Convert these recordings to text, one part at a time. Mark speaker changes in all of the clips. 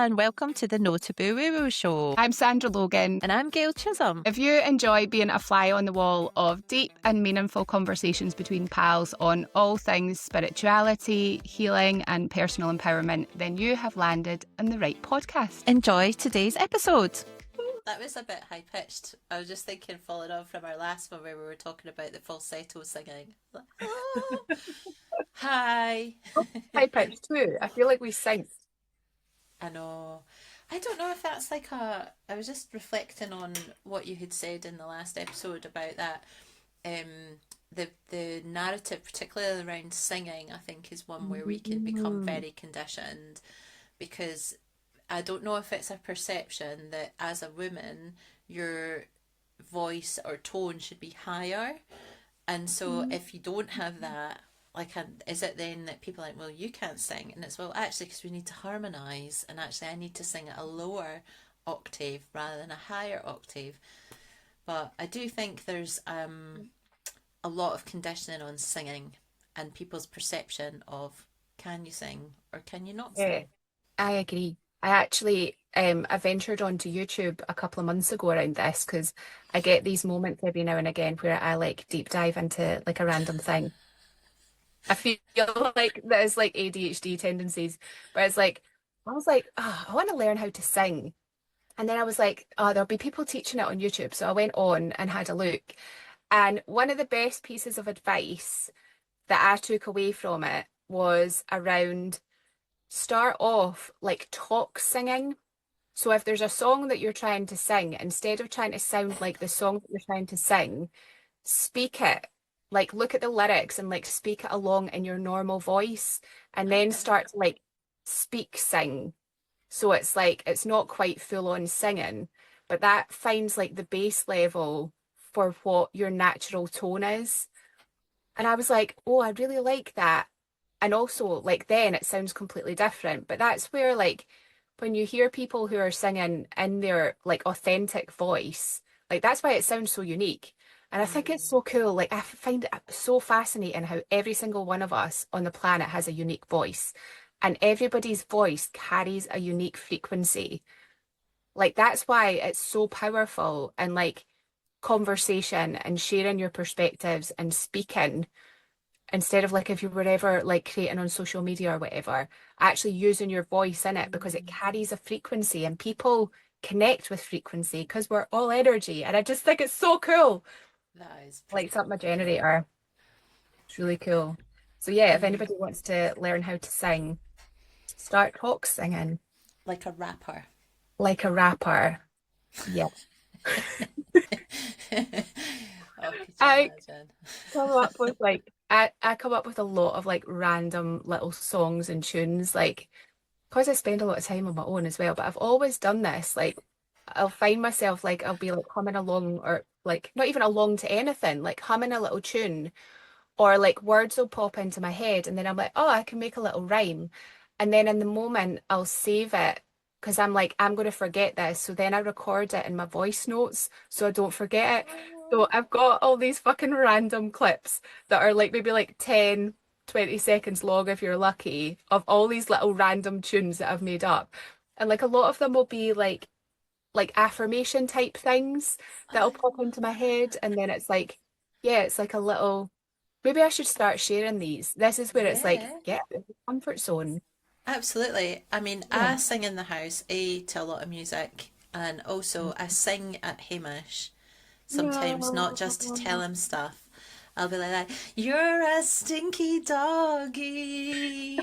Speaker 1: and welcome to the No Taboo Woo Woo Show.
Speaker 2: I'm Sandra Logan.
Speaker 1: And I'm Gail Chisholm.
Speaker 2: If you enjoy being a fly on the wall of deep and meaningful conversations between pals on all things spirituality, healing and personal empowerment, then you have landed in the right podcast.
Speaker 1: Enjoy today's episode.
Speaker 3: That was a bit high-pitched. I was just thinking, following on from our last one where we were talking about the falsetto singing. Oh, hi.
Speaker 2: High-pitched too. I feel like we sing.
Speaker 3: I know. I don't know if that's like I was just reflecting on what you had said in the last episode about that. The narrative, particularly around singing, I think is one where we can become very conditioned, because I don't know if it's a perception that as a woman your voice or tone should be higher, and so if you don't have that, is it then that people are like, well, you can't sing? And it's, well, actually, because we need to harmonise, and actually I need to sing at a lower octave rather than a higher octave. But I do think there's a lot of conditioning on singing and people's perception of, can you sing or can you not sing?
Speaker 2: Yeah, I agree. I actually I ventured onto YouTube a couple of months ago around this, because I get these moments every now and again where I like deep dive into like a random thing. I feel like there's like ADHD tendencies, but it's like, I was like, oh, I want to learn how to sing. And then I was like, oh, there'll be people teaching it on YouTube. So I went on and had a look. And one of the best pieces of advice that I took away from it was around, start off like talk singing. So if there's a song that you're trying to sing, instead of trying to sound like the song that you're trying to sing, speak it. Like, look at the lyrics and like speak it along in your normal voice, and then start to like speak sing. So it's like, it's not quite full on singing, but that finds like the base level for what your natural tone is. And I was like, oh, I really like that. And also, like, then it sounds completely different. But that's where, like, when you hear people who are singing in their like authentic voice, like, that's why it sounds so unique. And I think it's so cool. Like, I find it so fascinating how every single one of us on the planet has a unique voice, and everybody's voice carries a unique frequency. Like, that's why it's so powerful. And like, conversation and sharing your perspectives and speaking, instead of like if you were ever like creating on social media or whatever, actually using your voice in it, because it carries a frequency and people connect with frequency because we're all energy. And I just think it's so cool.
Speaker 3: That is
Speaker 2: Lights up my generator. It's really cool. So yeah, if anybody wants to learn how to sing, start talk singing.
Speaker 3: like a rapper.
Speaker 2: Like a rapper. Yeah.
Speaker 3: Oh, could you
Speaker 2: I
Speaker 3: imagine?
Speaker 2: come up with like I come up with a lot of like random little songs and tunes, like, because I spend a lot of time on my own as well, but I've always done this. Like, I'll find myself like, I'll be like humming along, or like not even along to anything, like humming a little tune, or like words will pop into my head and then I'm like, oh, I can make a little rhyme. And then in the moment I'll save it, because I'm like, I'm going to forget this. So then I record it in my voice notes so I don't forget it. So I've got all these fucking random clips that are like maybe like 10, 20 seconds long if you're lucky, of all these little random tunes that I've made up. And like a lot of them will be like affirmation type things that'll pop into my head. And then it's like, yeah, it's like a little, maybe I should start sharing these. This is where it's like,
Speaker 3: Yeah.
Speaker 2: yeah, comfort zone.
Speaker 3: Absolutely. I mean,
Speaker 2: Yeah.
Speaker 3: I sing in the house, to a lot of music, and also I sing at Hamish sometimes, not just to tell him stuff. I'll be like, you're a stinky doggy.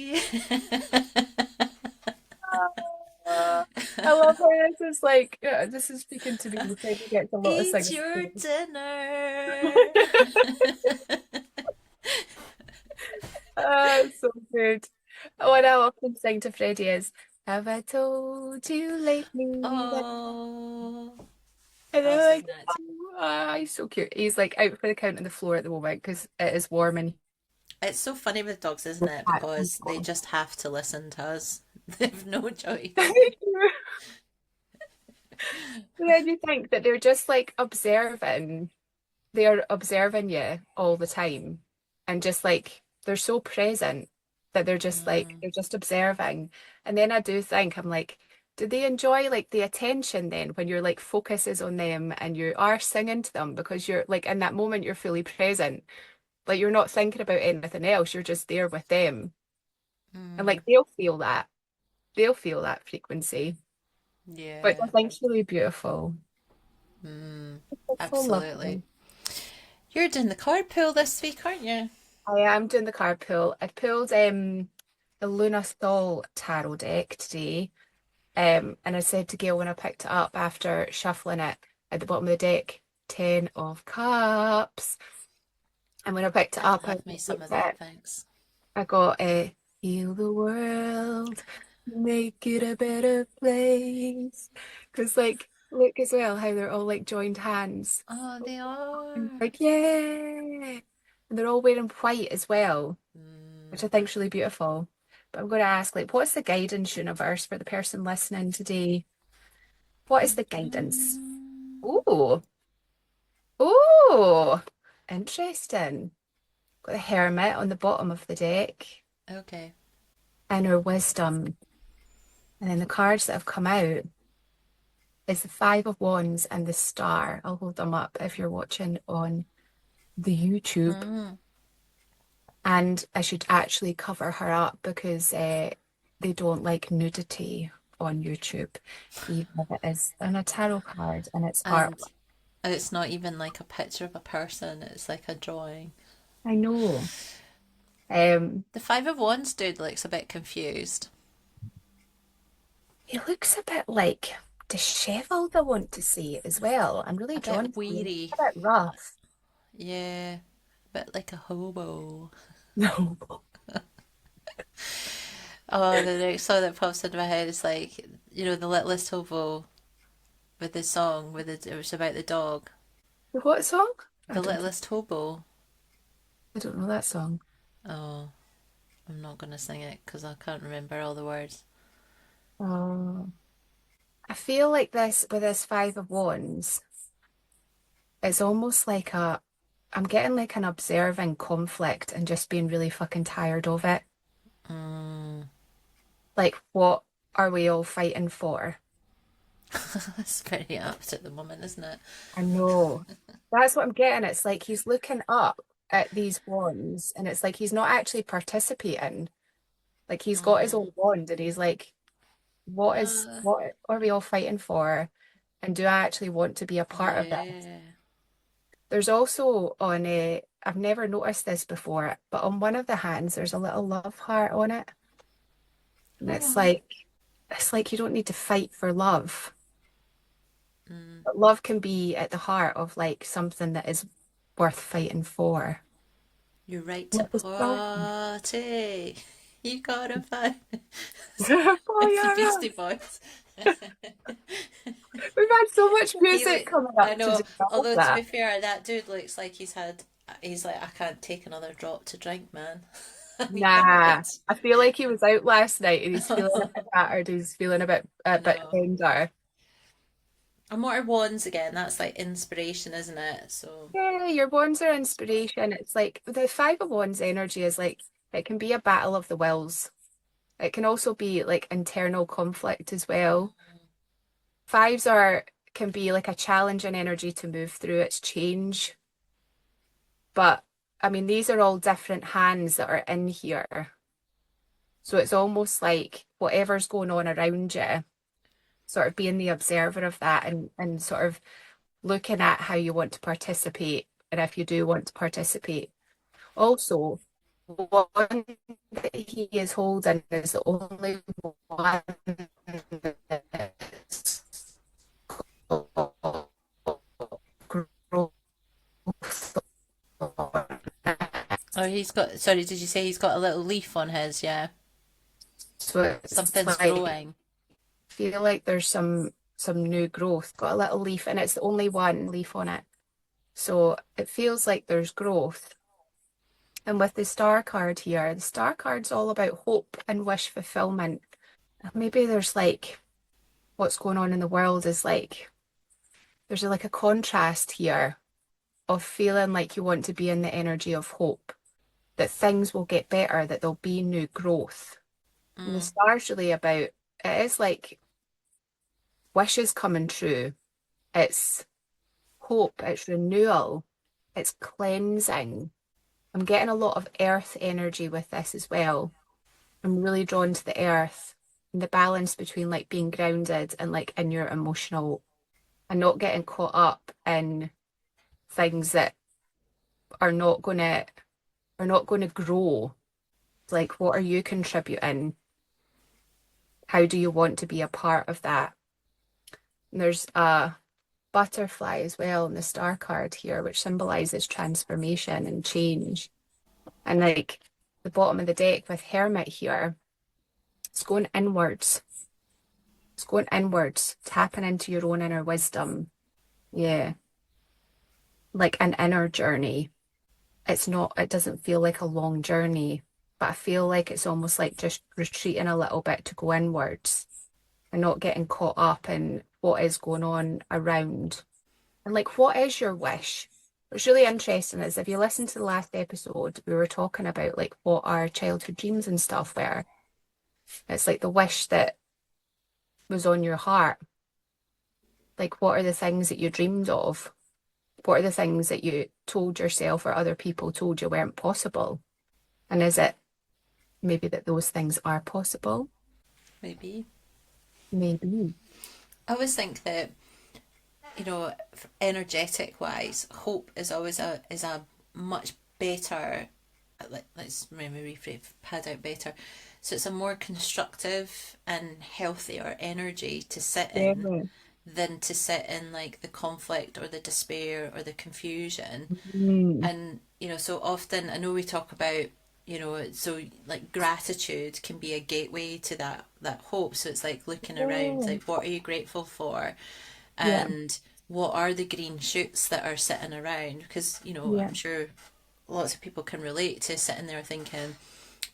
Speaker 2: I love how this is like, yeah, this is speaking to me. He gets a lot of
Speaker 3: Eat
Speaker 2: singing.
Speaker 3: your dinner.
Speaker 2: It's so good. What I often sing to Freddie is, have I told you lately that...
Speaker 3: Oh,
Speaker 2: And
Speaker 3: I'll
Speaker 2: I'm
Speaker 3: sing
Speaker 2: like,
Speaker 3: that too.
Speaker 2: oh, he's so cute. He's like out for the count on the floor at the moment because it is warm and
Speaker 3: It's so funny with dogs, isn't it? Because they just have to listen to us. They've no choice.
Speaker 2: then you think that they're just like observing, they're observing you all the time, and just like they're so present that they're just like, they're just observing. And then I do think, I'm like, Do they enjoy like the attention then when your like focus is on them and you are singing to them because you're like in that moment you're fully present. Like you're not thinking about anything else, you're just there with them. And
Speaker 3: Mm,
Speaker 2: like they'll feel that. They'll feel that frequency. Which I
Speaker 3: yeah.
Speaker 2: think's really beautiful.
Speaker 3: Mm,
Speaker 2: It's so
Speaker 3: absolutely.
Speaker 2: lovely.
Speaker 3: You're doing the card pull this week, aren't you?
Speaker 2: I am doing the card pull. I pulled the Luna Thal tarot deck today. And I said to Gail when I picked it up after shuffling it at the bottom of the deck, 10 of Cups. And when I picked it
Speaker 3: I can
Speaker 2: up, I
Speaker 3: have me some
Speaker 2: looked
Speaker 3: of
Speaker 2: at
Speaker 3: that,
Speaker 2: it,
Speaker 3: thanks.
Speaker 2: I got a heal the world, make it a better place. Because like look as well how they're all like joined hands.
Speaker 3: Oh, they
Speaker 2: And
Speaker 3: are.
Speaker 2: like, yeah. And they're all wearing white as well, which
Speaker 3: Mm,
Speaker 2: I think is really beautiful. But I'm going to ask, like, what's the guidance universe for the person listening today? What is the guidance?
Speaker 3: mm.
Speaker 2: Oh, oh, interesting. Got the Hermit on the bottom of the deck
Speaker 3: Okay.
Speaker 2: and her wisdom. And then the cards that have come out is the Five of Wands and the Star. I'll hold them up if you're watching on the YouTube.
Speaker 3: Mm.
Speaker 2: And I should actually cover her up because they don't like nudity on YouTube, even if it is on a tarot card and it's art.
Speaker 3: And it's not even like a picture of a person, it's like a drawing.
Speaker 2: I know. Um,
Speaker 3: The Five of Wands dude looks a bit confused.
Speaker 2: he looks a bit like disheveled, I want to say as well. I'm really
Speaker 3: A
Speaker 2: drawn
Speaker 3: bit
Speaker 2: to him.
Speaker 3: weary.
Speaker 2: A bit rough.
Speaker 3: Yeah. A bit like a hobo.
Speaker 2: No.
Speaker 3: Oh, the next song that pops into my head is like, the Littlest Hobo with the song it was about the dog.
Speaker 2: What song?
Speaker 3: The Littlest Hobo.
Speaker 2: I don't know that song.
Speaker 3: Oh, I'm not gonna sing it because I can't remember all the words.
Speaker 2: Oh. I feel like this with this Five of Wands, it's almost like I'm getting like an observing conflict and just being really fucking tired of it.
Speaker 3: Mm.
Speaker 2: Like, what are we all fighting for?
Speaker 3: That's pretty apt at the moment, isn't it?
Speaker 2: I know. That's what I'm getting. It's like he's looking up at these wands and it's like he's not actually participating. Like he's got his
Speaker 3: Mm.
Speaker 2: own wand and he's like,
Speaker 3: Uh,
Speaker 2: what are we all fighting for? And do I actually want to be a part of this?
Speaker 3: yeah.
Speaker 2: There's also on a, I've never noticed this before, but on one of the hands there's a little love heart on it. And
Speaker 3: Oh.
Speaker 2: it's like you don't need to fight for love.
Speaker 3: Mm.
Speaker 2: But love can be at the heart of like something that is worth fighting for.
Speaker 3: You're right to
Speaker 2: What the start?
Speaker 3: party. You gotta fight.
Speaker 2: Oh
Speaker 3: It's the
Speaker 2: yeah,
Speaker 3: Beastie
Speaker 2: right.
Speaker 3: Boys.
Speaker 2: We've had so much
Speaker 3: He
Speaker 2: music
Speaker 3: look,
Speaker 2: coming
Speaker 3: I
Speaker 2: up to
Speaker 3: know.
Speaker 2: develop
Speaker 3: Although to be
Speaker 2: that.
Speaker 3: fair, that dude looks like he's like, I can't take another drop to drink, man. I
Speaker 2: Nah,
Speaker 3: can't.
Speaker 2: I feel like he was out last night and he's feeling a bit battered. He's feeling a
Speaker 3: I
Speaker 2: bit
Speaker 3: know.
Speaker 2: tender.
Speaker 3: And what are wands again? That's like inspiration, isn't it? So,
Speaker 2: Yeah, your wands are inspiration. It's like the Five of Wands energy is like it can be a battle of the wills. It can also be like internal conflict as well. Fives are can be like a challenging energy to move through. It's change. But I mean, these are all different hands that are in here. So it's almost like whatever's going on around you, sort of being the observer of that and sort of looking at how you want to participate and if you do want to participate. Also, one that he is holding is the only one that's growth on.
Speaker 3: oh, sorry, did you say he's got a little leaf on his? Yeah.
Speaker 2: So it's
Speaker 3: Something's
Speaker 2: like
Speaker 3: growing.
Speaker 2: feel like there's some new growth. Got a little leaf and it's the only one leaf on it. So it feels like there's growth. And with the star card here, the star card's all about hope and wish fulfillment. Maybe there's like what's going on in the world is like there's like a contrast here of feeling like you want to be in the energy of hope, that things will get better, that there'll be new growth. And the
Speaker 3: Mm.
Speaker 2: star's really about it is like wishes coming true. It's hope, it's renewal, it's cleansing. I'm getting a lot of earth energy with this as well. I'm really drawn to the earth and the balance between like being grounded and like in your emotional and not getting caught up in things that are not gonna grow. Like, what are you contributing? How do you want to be a part of that? And there's a butterfly as well in the star card here, which symbolizes transformation and change. And like the bottom of the deck with Hermit here, it's going inwards. It's going inwards, tapping into your own inner wisdom. Yeah, like an inner journey. It doesn't feel like a long journey, but I feel like it's almost like just retreating a little bit to go inwards and not getting caught up in what is going on around. And like, what is your wish? What's really interesting is if you listen to the last episode, we were talking about like what our childhood dreams and stuff were. It's like the wish that was on your heart. Like, what are the things that you dreamed of? What are the things that you told yourself or other people told you weren't possible? And is it maybe that those things are possible?
Speaker 3: Maybe.
Speaker 2: Maybe.
Speaker 3: I always think that, energetic wise, hope is always a much better. Let's maybe rephrase, pad out better. So it's a more constructive and healthier energy to sit
Speaker 2: Yeah.
Speaker 3: in than to sit in like the conflict or the despair or the confusion.
Speaker 2: Mm.
Speaker 3: And so often I know we talk about, so like gratitude can be a gateway to that hope. So it's like looking around,
Speaker 2: Yeah.
Speaker 3: like what are you grateful for,
Speaker 2: Yeah.
Speaker 3: and what are the green shoots that are sitting around? Because
Speaker 2: Yeah.
Speaker 3: I'm sure lots of people can relate to sitting there thinking,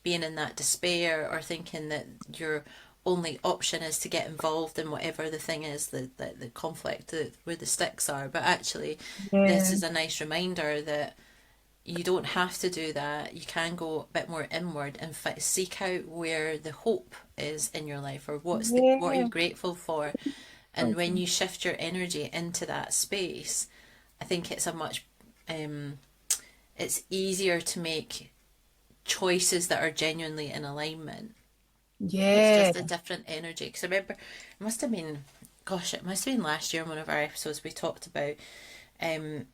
Speaker 3: being in that despair, or thinking that your only option is to get involved in whatever the thing is, the conflict, where the sticks are. But actually, this
Speaker 2: Yeah.
Speaker 3: is a nice reminder that you don't have to do that. You can go a bit more inward and seek out where the hope is in your life, or what are you
Speaker 2: Yeah.
Speaker 3: grateful for. And when you shift your energy into that space, I think it's easier to make choices that are genuinely in alignment. It's
Speaker 2: Yeah.
Speaker 3: just a different energy. Because I remember, it must have been, gosh, it must have been last year in one of our episodes we talked about um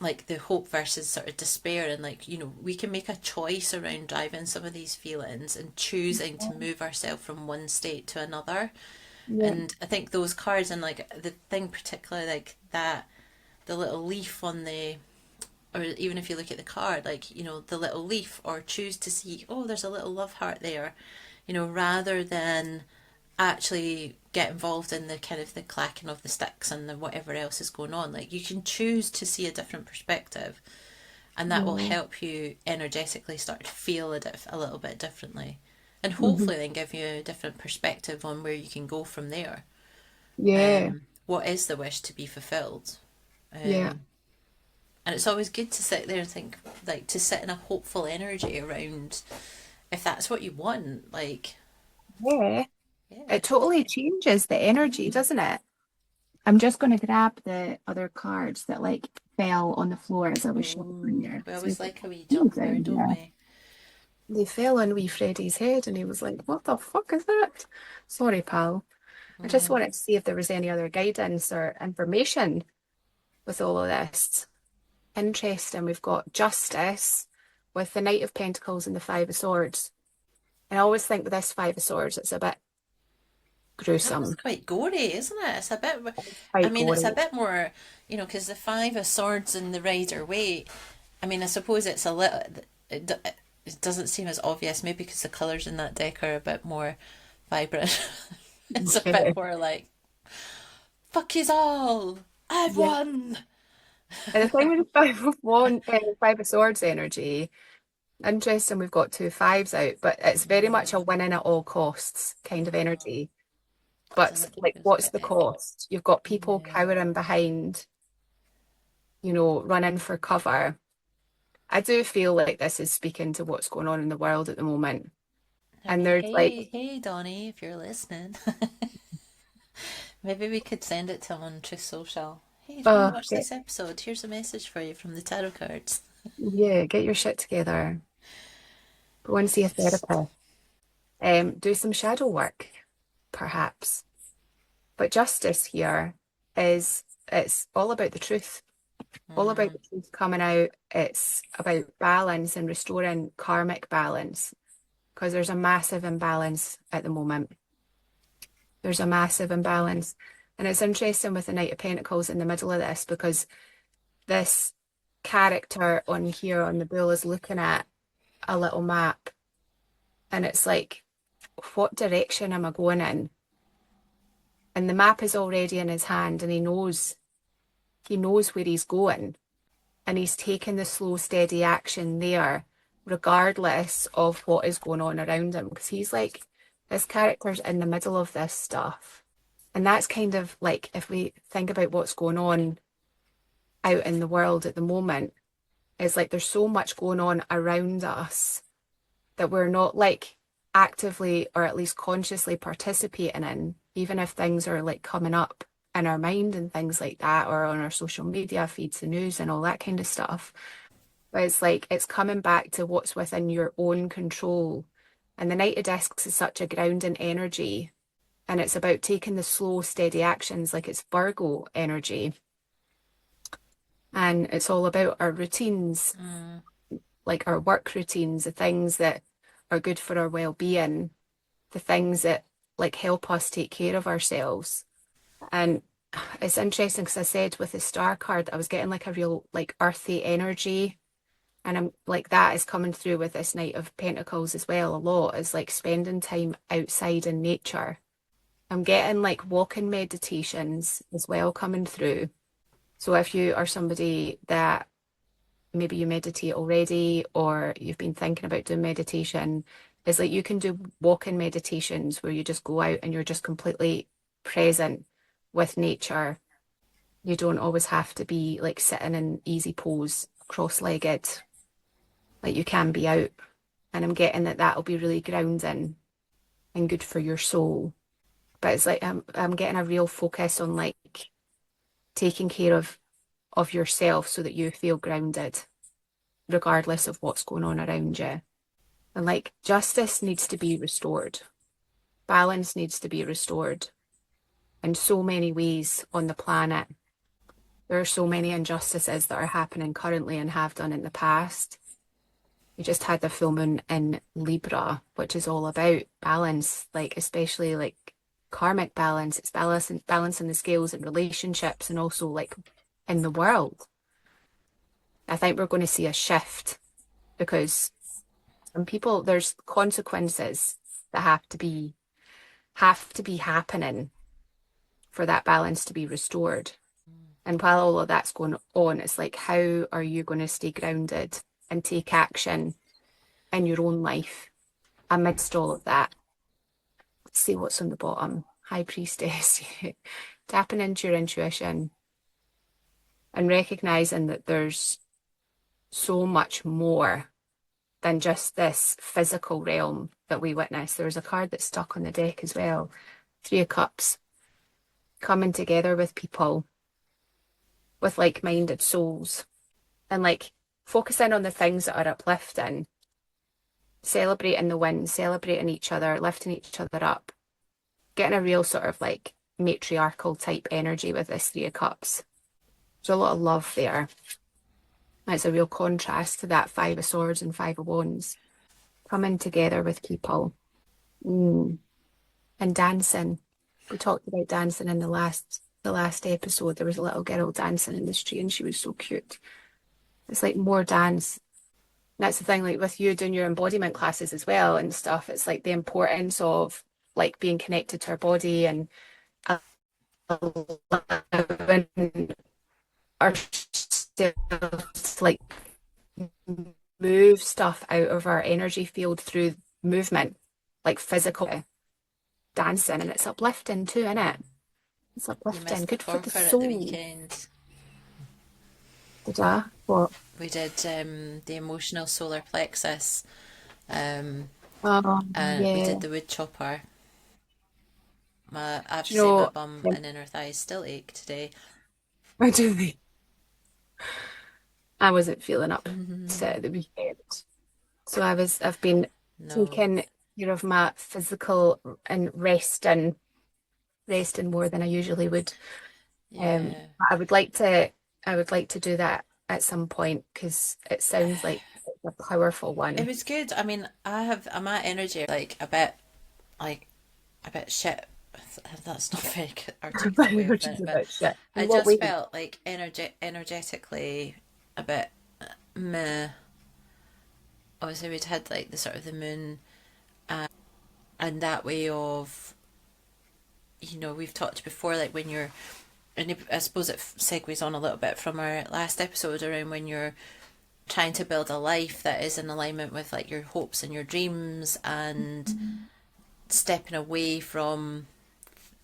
Speaker 3: like the hope versus sort of despair, and like we can make a choice around driving some of these feelings and choosing to move ourselves from one state to another.
Speaker 2: Yeah.
Speaker 3: And I think those cards, and like the thing particularly like that, the little leaf on the, or even if you look at the card, like the little leaf, or choose to see, oh, there's a little love heart there, rather than actually get involved in the kind of the clacking of the sticks and the whatever else is going on. Like, you can choose to see a different perspective, and that will
Speaker 2: Yeah.
Speaker 3: help you energetically start to feel a little bit differently, and
Speaker 2: Mhm.
Speaker 3: hopefully then give you a different perspective on where you can go from there.
Speaker 2: Yeah.
Speaker 3: What is the wish to be fulfilled?
Speaker 2: Yeah.
Speaker 3: um, and it's always good to sit there and think, like, to sit in a hopeful energy around, if that's what you want, like,
Speaker 2: Yeah.
Speaker 3: yeah.
Speaker 2: It totally changes the energy, doesn't it? I'm just going to grab the other cards that like fell on the floor as I was shuffling
Speaker 3: Oh,
Speaker 2: there.
Speaker 3: we
Speaker 2: So
Speaker 3: always
Speaker 2: we've got
Speaker 3: like a wee
Speaker 2: these
Speaker 3: jumper,
Speaker 2: in
Speaker 3: don't
Speaker 2: here.
Speaker 3: we?
Speaker 2: They fell on wee Freddie's head and he was like, "What the fuck is that?" Sorry, pal. I just
Speaker 3: Oh,
Speaker 2: wanted to see if there was any other guidance or information with all of this. Interesting. We've got Justice with the Knight of Pentacles and the Five of Swords. And I always think with this Five of Swords, it's a bit
Speaker 3: that was
Speaker 2: gruesome,
Speaker 3: quite gory, isn't it? It's a bit, I
Speaker 2: quite
Speaker 3: mean, it's a
Speaker 2: gory.
Speaker 3: bit more, because the Five of Swords and the Rider Waite, I mean, I suppose it's a little, it doesn't seem as obvious, maybe because the colours in that deck are a bit more vibrant. It's a bit
Speaker 2: Yeah.
Speaker 3: more like, fuck yous all, I've
Speaker 2: Yeah.
Speaker 3: won.
Speaker 2: And the thing with the Five of Swords energy, interesting, we've got two fives out, but it's very much a winning at all costs kind of energy. But
Speaker 3: Doesn't
Speaker 2: like,
Speaker 3: keep us
Speaker 2: what's the
Speaker 3: back.
Speaker 2: cost? You've got people
Speaker 3: Yeah.
Speaker 2: cowering behind, running for cover. I do feel like this is speaking to what's going on in the world at the moment.
Speaker 3: I
Speaker 2: And
Speaker 3: mean,
Speaker 2: there's like,
Speaker 3: hey, Donnie, if you're listening, Maybe we could send it to him on Truth Social. Hey, if you want
Speaker 2: Oh,
Speaker 3: to watch this episode, here's a message for you from the tarot cards.
Speaker 2: yeah, get your shit together. Go and see a therapist. Do some shadow work, perhaps. But justice here is it's all about the truth, all about
Speaker 3: Mm,
Speaker 2: the truth coming out. It's about balance and restoring karmic balance because there's a massive imbalance at the moment. There's a massive imbalance. And it's interesting with the Knight of Pentacles in the middle of this because this character on here on the bull is looking at a little map and it's like, what direction am I going in? And the map is already in his hand and he knows where he's going and he's taking the slow, steady action there, regardless of what is going on around him. Because he's like, this character's in the middle of this stuff. And that's kind of like, if we think about what's going on out in the world at the moment, it's like there's so much going on around us that we're not like actively or at least consciously participating in, even if things are like coming up in our mind and things like that, or on our social media feeds, the news and all that kind of stuff. But it's like it's coming back to what's within your own control. And the Knight of Discs is such a grounding energy. And it's about taking the slow, steady actions like it's Virgo energy. And it's all about our routines,
Speaker 3: mm.
Speaker 2: like our work routines, the things that are good for our well-being, the things that like help us take care of ourselves. And it's interesting because I said with the star card, I was getting like a real like earthy energy. And I'm like that is coming through with this Knight of Pentacles as well a lot, is like spending time outside in nature. I'm getting like walking meditations as well coming through. So if you are somebody that maybe you meditate already or you've been thinking about doing meditation, it's like you can do walking meditations where you just go out and you're just completely present with nature. You don't always have to be like sitting in easy pose, cross-legged, like you can be out. And I'm getting that that'll be really grounding and good for your soul. But it's like I'm getting a real focus on like taking care of yourself so that you feel grounded, regardless of what's going on around you. And like justice needs to be restored, balance needs to be restored in so many ways on the planet. There are so many injustices that are happening currently and have done in the past. We just had the full moon in Libra, which is all about balance, like especially like karmic balance. It's balancing the scales in relationships and also like in the world. I think we're going to see a shift because some people, there's consequences that have to be happening for that balance to be restored. And while all of that's going on, it's like, how are you going to stay grounded and take action in your own life amidst all of that? Let's see what's on the bottom. High Priestess. Tapping into your intuition and recognizing that there's so much more than just this physical realm that we witness. There was a card that's stuck on the deck as well. Three of Cups, coming together with people with like-minded souls and like focusing on the things that are uplifting, celebrating the wins, celebrating each other, lifting each other up, getting a real sort of like matriarchal type energy with this Three of Cups. There's a lot of love there. It's a real contrast to that Five of Swords and Five of Wands coming together with people. Mm. And dancing. We talked about dancing in the last episode. There was a little girl dancing in the street and she was so cute. It's like more dance. That's the thing, like with you doing your embodiment classes as well and stuff. It's like the importance of like being connected to our body and allowing ourselves to like move stuff out of our energy field through movement, like physical dancing, and it's uplifting too, isn't it? It's
Speaker 3: You
Speaker 2: uplifting,
Speaker 3: missed the
Speaker 2: good for the
Speaker 3: torpor at the
Speaker 2: soul.
Speaker 3: weekend.
Speaker 2: Did I? What?
Speaker 3: We did the emotional solar plexus, um,
Speaker 2: Oh,
Speaker 3: and we
Speaker 2: yeah.
Speaker 3: did the wood chopper. I have
Speaker 2: Do
Speaker 3: to
Speaker 2: you
Speaker 3: say my
Speaker 2: know,
Speaker 3: bum and inner thighs still ache today.
Speaker 2: I do think I wasn't feeling up to it
Speaker 3: Mhm.
Speaker 2: at the weekend. So I've been
Speaker 3: No.
Speaker 2: taking care of my physical and resting more than I usually would.
Speaker 3: Yeah.
Speaker 2: But I would like to do that at some point because it sounds like it's a powerful
Speaker 3: It
Speaker 2: one.
Speaker 3: was good. I mean, I'm at energy like a bit shit. That's not a very good articulate way of
Speaker 2: Which
Speaker 3: putting
Speaker 2: is
Speaker 3: it, but
Speaker 2: about shit.
Speaker 3: I
Speaker 2: In what
Speaker 3: just
Speaker 2: way?
Speaker 3: felt like energetically a bit meh. Obviously, we'd had like the sort of the moon and that way of, we've talked before, like when you're, and I suppose it segues on a little bit from our last episode around when you're trying to build a life that is in alignment with like your hopes and your dreams and stepping away from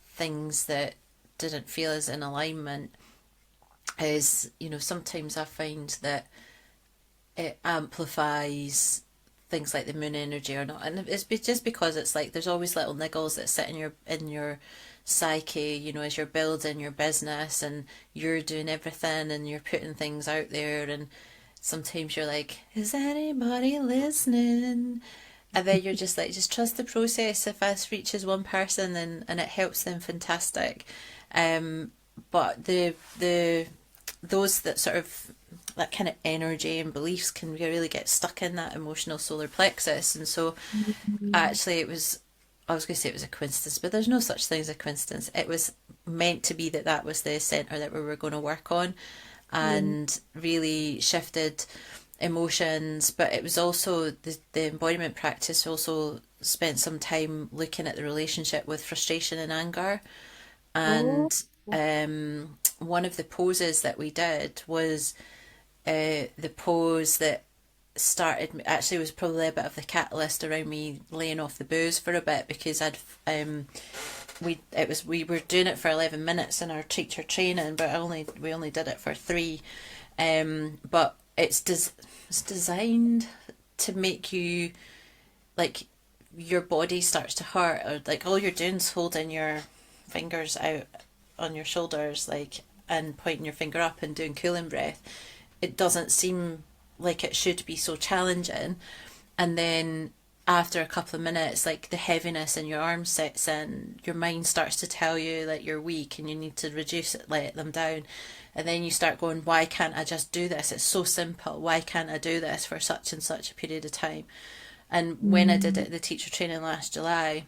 Speaker 3: things that didn't feel as in alignment is, sometimes I find that it amplifies things like the moon energy or not, and it's just because it's like there's always little niggles that sit in your psyche, as you're building your business and you're doing everything and you're putting things out there, and sometimes you're like, is anybody listening? And then you're just like, just trust the process. If this reaches one person and it helps them, fantastic. Um, but the those that sort of that kind of energy and beliefs can really get stuck in that emotional solar plexus. And so
Speaker 2: Mhm.
Speaker 3: actually I was going to say it was a coincidence, but there's no such thing as a coincidence. It was meant to be that that was the center that we were going to work on
Speaker 2: Yeah.
Speaker 3: and really shifted emotions. But it was also the embodiment practice also spent some time looking at the relationship with frustration and anger.
Speaker 2: Oh,
Speaker 3: And one of the poses that we did was the pose that started, actually was probably a bit of the catalyst around me laying off the booze for a bit, because um we were doing it for 11 minutes in our teacher training, but we only did it for 3. But it's designed to make you, like, your body starts to hurt, or like all you're doing is holding your fingers out on your shoulders, like, and pointing your finger up and doing cooling breath. It doesn't seem like it should be so challenging. And then after a couple of minutes, like, the heaviness in your arms sets in, your mind starts to tell you that you're weak and you need to reduce it, let them down. And then you start going, why can't I just do this? It's so simple. Why can't I do this for such and such a period of time? And when I did it, the teacher training last July,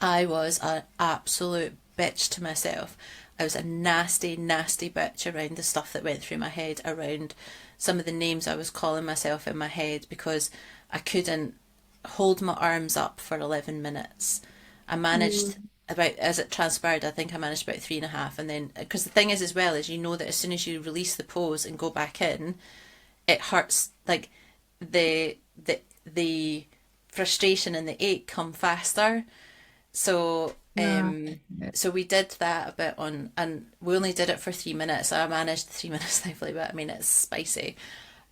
Speaker 3: I was an absolute bitch to myself. I was a nasty, nasty bitch around the stuff that went through my head, around some of the names I was calling myself in my head, because I couldn't hold my arms up for 11 minutes. I managed
Speaker 2: mm,
Speaker 3: about, as it transpired, I think I managed about 3.5. And then, because the thing is, as well, is that as soon as you release the pose and go back in, it hurts. Like, the frustration and the ache come faster. So
Speaker 2: yeah.
Speaker 3: so we did that a bit on, and we only did it for 3 minutes. So I managed the 3 minutes safely, but I mean, it's spicy.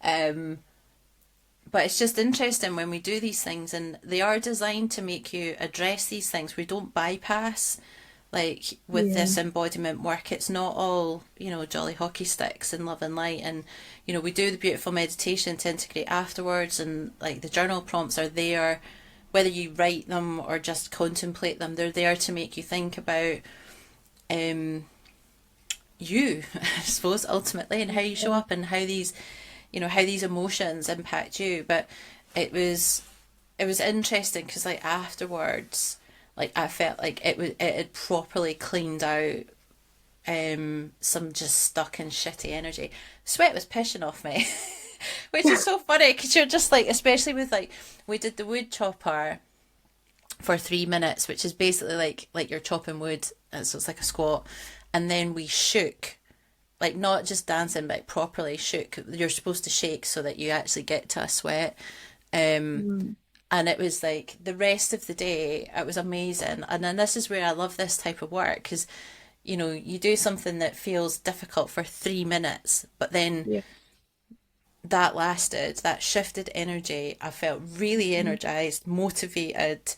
Speaker 3: Um, but it's just interesting when we do these things, and they are designed to make you address these things. We don't bypass, like with
Speaker 2: Yeah.
Speaker 3: this embodiment work, it's not all, jolly hockey sticks and love and light. And, we do the beautiful meditation to integrate afterwards, and like the journal prompts are there, whether you write them or just contemplate them, they're there to make you think about um, you, I suppose, ultimately, and how you show up, and how these emotions impact you. But it was it was interesting because, like, afterwards, like, I felt like it had properly cleaned out some just stuck and shitty energy. Sweat was pissing off me, which is so funny because you're just like, especially with, like, we did the wood chopper for 3 minutes, which is basically like you're chopping wood, and so it's like a squat, and then we shook, like, not just dancing, but properly shook. You're supposed to shake so that you actually get to a sweat. Um,
Speaker 2: Mm,
Speaker 3: and it was like the rest of the day, it was amazing. And then this is where I love this type of work, because you do something that feels difficult for 3 minutes, but then
Speaker 2: yeah.
Speaker 3: that shifted energy. I felt really energized, motivated,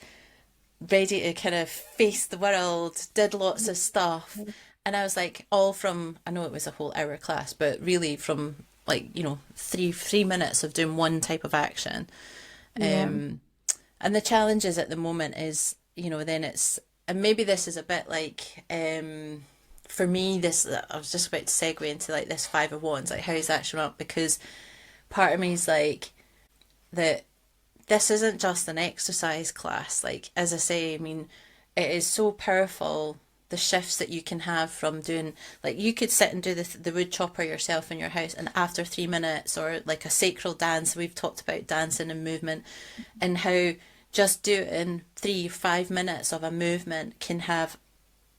Speaker 3: ready to kind of face the world, did lots of stuff. And I was like, all from, I know it was a whole hour class, but really from like, three minutes of doing one type of action.
Speaker 2: Yeah.
Speaker 3: Um, and the challenges at the moment is, then and maybe this is a bit like, for me, I was just about to segue into like this Five of Wands, like how is that showing up? Because part of me is like, that this isn't just an exercise class. Like, as I say, I mean, it is so powerful. The shifts that you can have from doing, like, you could sit and do the wood chopper yourself in your house, and after 3 minutes, or like a sacral dance, we've talked about dancing and movement, and how just doing 3 5 minutes of a movement can have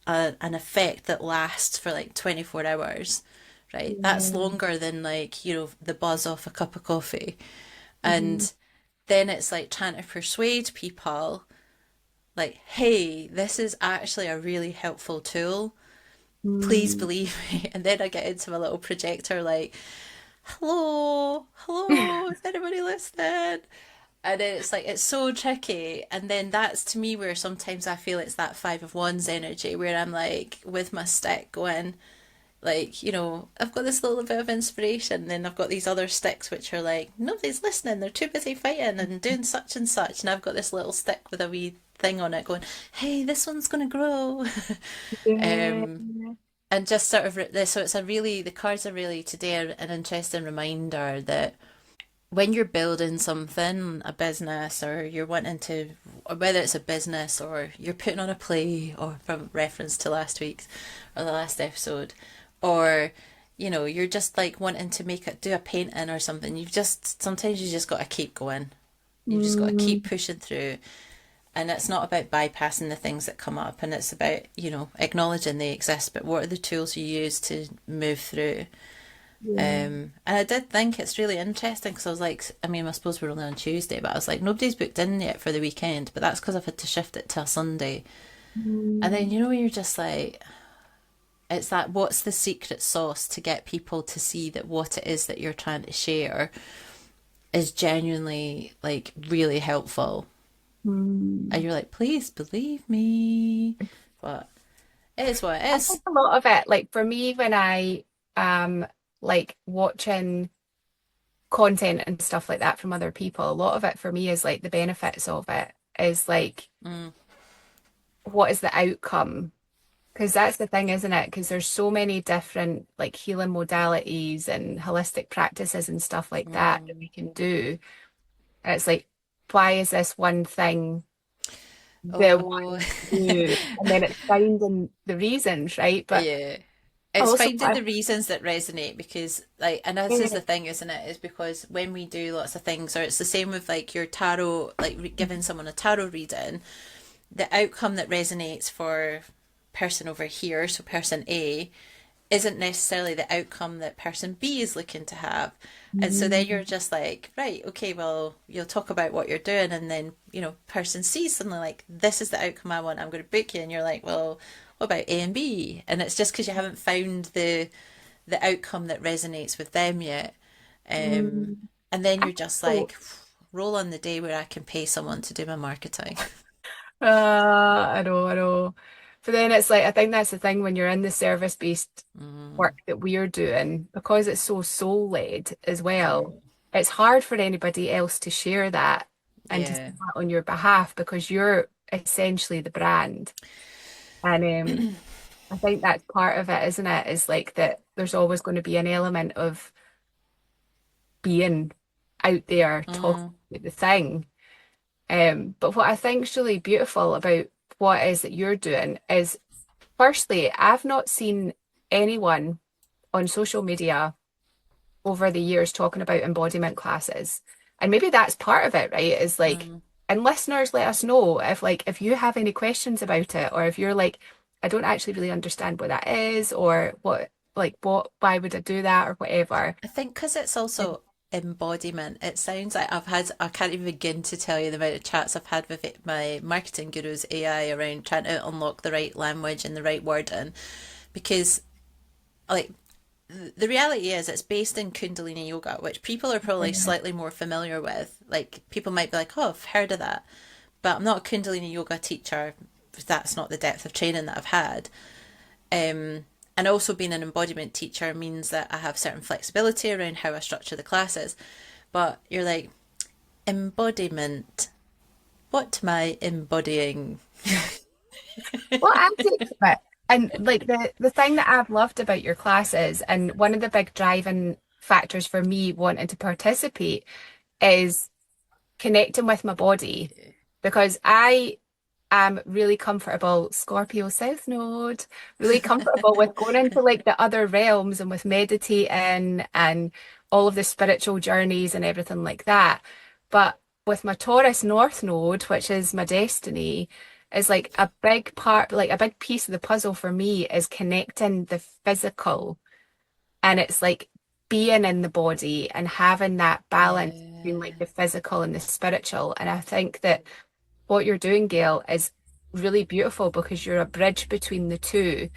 Speaker 3: an effect that lasts for like 24 hours, right? That's
Speaker 2: Yeah.
Speaker 3: longer than like, the buzz off a cup of coffee.
Speaker 2: Mhm.
Speaker 3: And then it's like trying to persuade people like, hey, this is actually a really helpful tool. Please
Speaker 2: Mm.
Speaker 3: believe me. And then I get into my little projector like, hello, hello, is anybody listening? And then it's like, it's so tricky. And then that's to me where sometimes I feel it's that Five of Wands energy where I'm like with my stick going, like, I've got this little bit of inspiration, and then I've got these other sticks which are like, nobody's listening, they're too busy fighting and doing such and such. And I've got this little stick with a wee thing on it going, hey, this one's going to grow.
Speaker 2: Yeah.
Speaker 3: um, and just sort of, so the cards are really today an interesting reminder that when you're building something, a business, or you're wanting to, or whether it's a business or you're putting on a play, or from reference to last week's or the last episode, or you're just like wanting to do a painting or something, sometimes you just got to keep going. You've just got to keep
Speaker 2: Mm.
Speaker 3: pushing through. And it's not about bypassing the things that come up, and it's about, acknowledging they exist, but what are the tools you use to move through?
Speaker 2: Yeah.
Speaker 3: And I did think it's really interesting because I was like, I mean, I suppose we're only on Tuesday, but I was like, nobody's booked in yet for the weekend, but that's because I've had to shift it to a Sunday. And then,
Speaker 2: Mm.
Speaker 3: you're just like, it's that, what's the secret sauce to get people to see that what it is that you're trying to share is genuinely like really helpful. And
Speaker 2: Mm.
Speaker 3: you're like, please believe me. But it is what it
Speaker 2: I
Speaker 3: is.
Speaker 2: think a lot of it, like for me, when I like watching content and stuff like that from other people, a lot of it for me is like the benefits of it is like
Speaker 3: Mm,
Speaker 2: what is the outcome? Because that's the thing, isn't it? Because there's so many different like healing modalities and holistic practices and stuff like that that
Speaker 3: mm.
Speaker 2: we can do. And it's like, why is this one thing the
Speaker 3: Oh,
Speaker 2: one to do? And then it's finding the reasons, right? But
Speaker 3: yeah. It's
Speaker 2: also,
Speaker 3: finding the reasons that resonate, because like, and this is the thing, isn't it, is because when we do lots of things, or it's the same with like your tarot, like giving someone a tarot reading, the outcome that resonates for person over here, so person A, isn't necessarily the outcome that person B is looking to have. And so then you're just like, right, okay, well, you'll talk about what you're doing, and then, person C is suddenly like, this is the outcome I want, I'm going to book you. And you're like, well, what about A and B? And it's just because you haven't found the outcome that resonates with them yet. Um,
Speaker 2: Mm.
Speaker 3: and then
Speaker 2: I
Speaker 3: you're
Speaker 2: think
Speaker 3: just
Speaker 2: so.
Speaker 3: like, roll on the day where I can pay someone to do my marketing.
Speaker 2: I know, I know. But then it's like, I think that's the thing when you're in the service-based
Speaker 3: Mm,
Speaker 2: work that we're doing, because it's so soul-led as well,
Speaker 3: mm,
Speaker 2: it's hard for anybody else to share that and to say
Speaker 3: yeah.
Speaker 2: that on your behalf because you're essentially the brand. And I think that's part of it, isn't it? Is like that there's always going to be an element of being out there talking
Speaker 3: Mm,
Speaker 2: about the thing. But what I think is really beautiful about what it is that you're doing is, firstly, I've not seen anyone on social media over the years talking about embodiment classes. And maybe that's part of it, right? Is like,
Speaker 3: mm.
Speaker 2: and listeners, let us know if you have any questions about it, or if you're like, I don't actually really understand what that is, or why would I do that, or whatever.
Speaker 3: I think because it's also embodiment, it sounds like I can't even begin to tell you the amount of chats I've had with my marketing guru's AI around trying to unlock the right language and the right wording. Because, like, the reality is it's based in Kundalini yoga, which people are probably slightly more familiar with. Like, people might be like, oh, I've heard of that. but I'm not a Kundalini yoga teacher. That's not the depth of training that I've had. And also being an embodiment teacher means that I have certain flexibility around how I structure the classes. But you're like, embodiment. What am I embodying?
Speaker 2: Well, I take from it. And like the thing that I've loved about your classes, and one of the big driving factors for me wanting to participate is connecting with my body because I am really comfortable, Scorpio South Node, really comfortable with going into like the other realms and with meditating and all of the spiritual journeys and everything like that. But with my Taurus North Node, which is my destiny, is like a big part, like a big piece of the puzzle for me is connecting the physical, and it's like being in the body and having that balance between
Speaker 3: Yeah,
Speaker 2: like the physical and the spiritual. And I think that what you're doing, Gail, is really beautiful because you're a bridge between the two,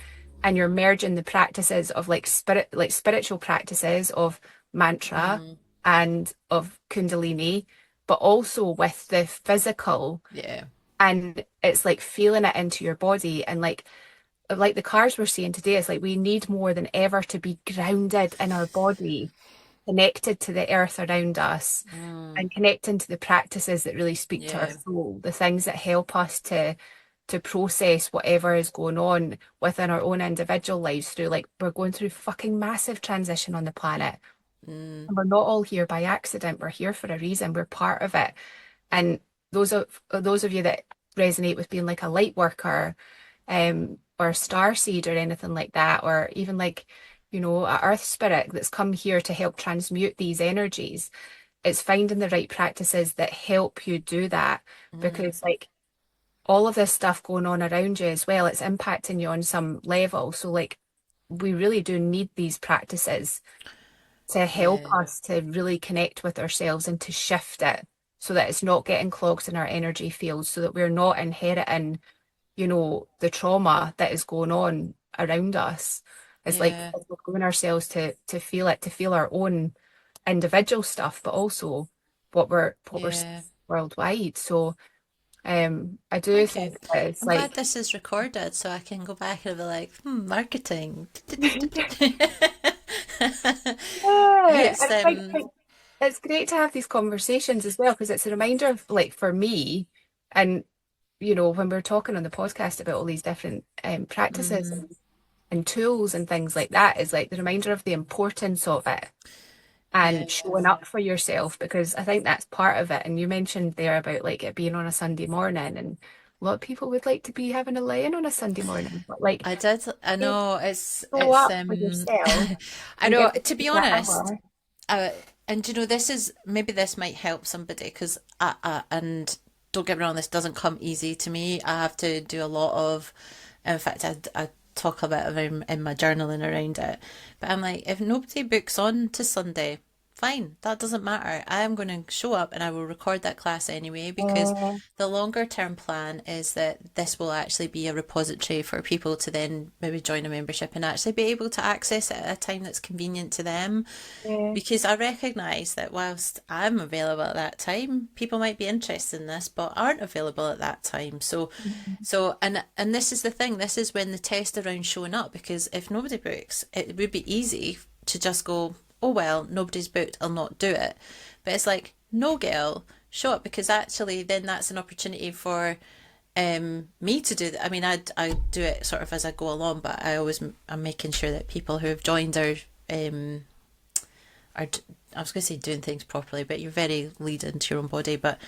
Speaker 2: and you're merging the practices of like spiritual practices of mantra and of Kundalini, but also with the physical.
Speaker 3: yeah,
Speaker 2: And it's like feeling it into your body, and like the cars we're seeing today, it's like we need more than ever to be grounded in our body, connected to the earth around us, and connecting to the practices that really speak to our
Speaker 3: yeah,
Speaker 2: soul, the things that help us to process whatever is going on within our own individual lives through like we're going through fucking massive transition on the planet. And we're not all here by accident. We're here for a reason. We're part of it. And those of you that resonate with being like a light worker, or a star seed or anything like that, or even like, a earth spirit that's come here to help transmute these energies, it's finding the right practices that help you do that. Because like all of this stuff going on around you as well, it's impacting you on some level. So like we really do need these practices to help
Speaker 3: yeah,
Speaker 2: us to really connect with ourselves and to shift it so that it's not getting clogged in our energy fields, so that we're not inheriting, the trauma that is going on around us. It's like
Speaker 3: yeah,
Speaker 2: we're going ourselves to feel it, to feel our own individual stuff, but also what we're seeing
Speaker 3: yeah.
Speaker 2: worldwide. So I do
Speaker 3: Thank you.
Speaker 2: think that it's
Speaker 3: I'm glad
Speaker 2: like,
Speaker 3: this is recorded so I can go back and be like, marketing.
Speaker 2: yeah,
Speaker 3: It's
Speaker 2: and I think like, it's great to have these conversations as well because it's a reminder of like for me, and when we're talking on the podcast about all these different practices
Speaker 3: mm,
Speaker 2: and tools and things like that, is like the reminder of the importance of it
Speaker 3: yeah,
Speaker 2: and showing up for yourself, because I think that's part of it. And you mentioned there about like it being on a Sunday morning, and a lot of people would like to be having a lay-in on a Sunday morning, but like
Speaker 3: I did. I
Speaker 2: just
Speaker 3: know it's
Speaker 2: show
Speaker 3: it's
Speaker 2: up for yourself
Speaker 3: I
Speaker 2: and
Speaker 3: know,
Speaker 2: give
Speaker 3: to be
Speaker 2: yourself that
Speaker 3: honest.
Speaker 2: hour.
Speaker 3: Uh, and this is, maybe this might help somebody because and don't get me wrong, this doesn't come easy to me. I have to do a lot of, in fact, I talk a bit about in my journaling around it. But I'm like, if nobody books on to Sunday, fine, that doesn't matter. I am going to show up and I will record that class anyway, because
Speaker 2: Uh,
Speaker 3: the longer term plan is that this will actually be a repository for people to then maybe join a membership and actually be able to access it at a time that's convenient to them.
Speaker 2: yeah,
Speaker 3: Because I recognise that whilst I'm available at that time, people might be interested in this but aren't available at that time. And this is the thing, this is when the test around showing up, because if nobody books, it would be easy to just go, oh well, nobody's booked, I'll not do it. But it's like, no, girl, show up, because actually then that's an opportunity for me to do that. I mean, I do it sort of as I go along, but I'm making sure that people who have joined are, I was going to say doing things properly, but you're very lead into your own body. But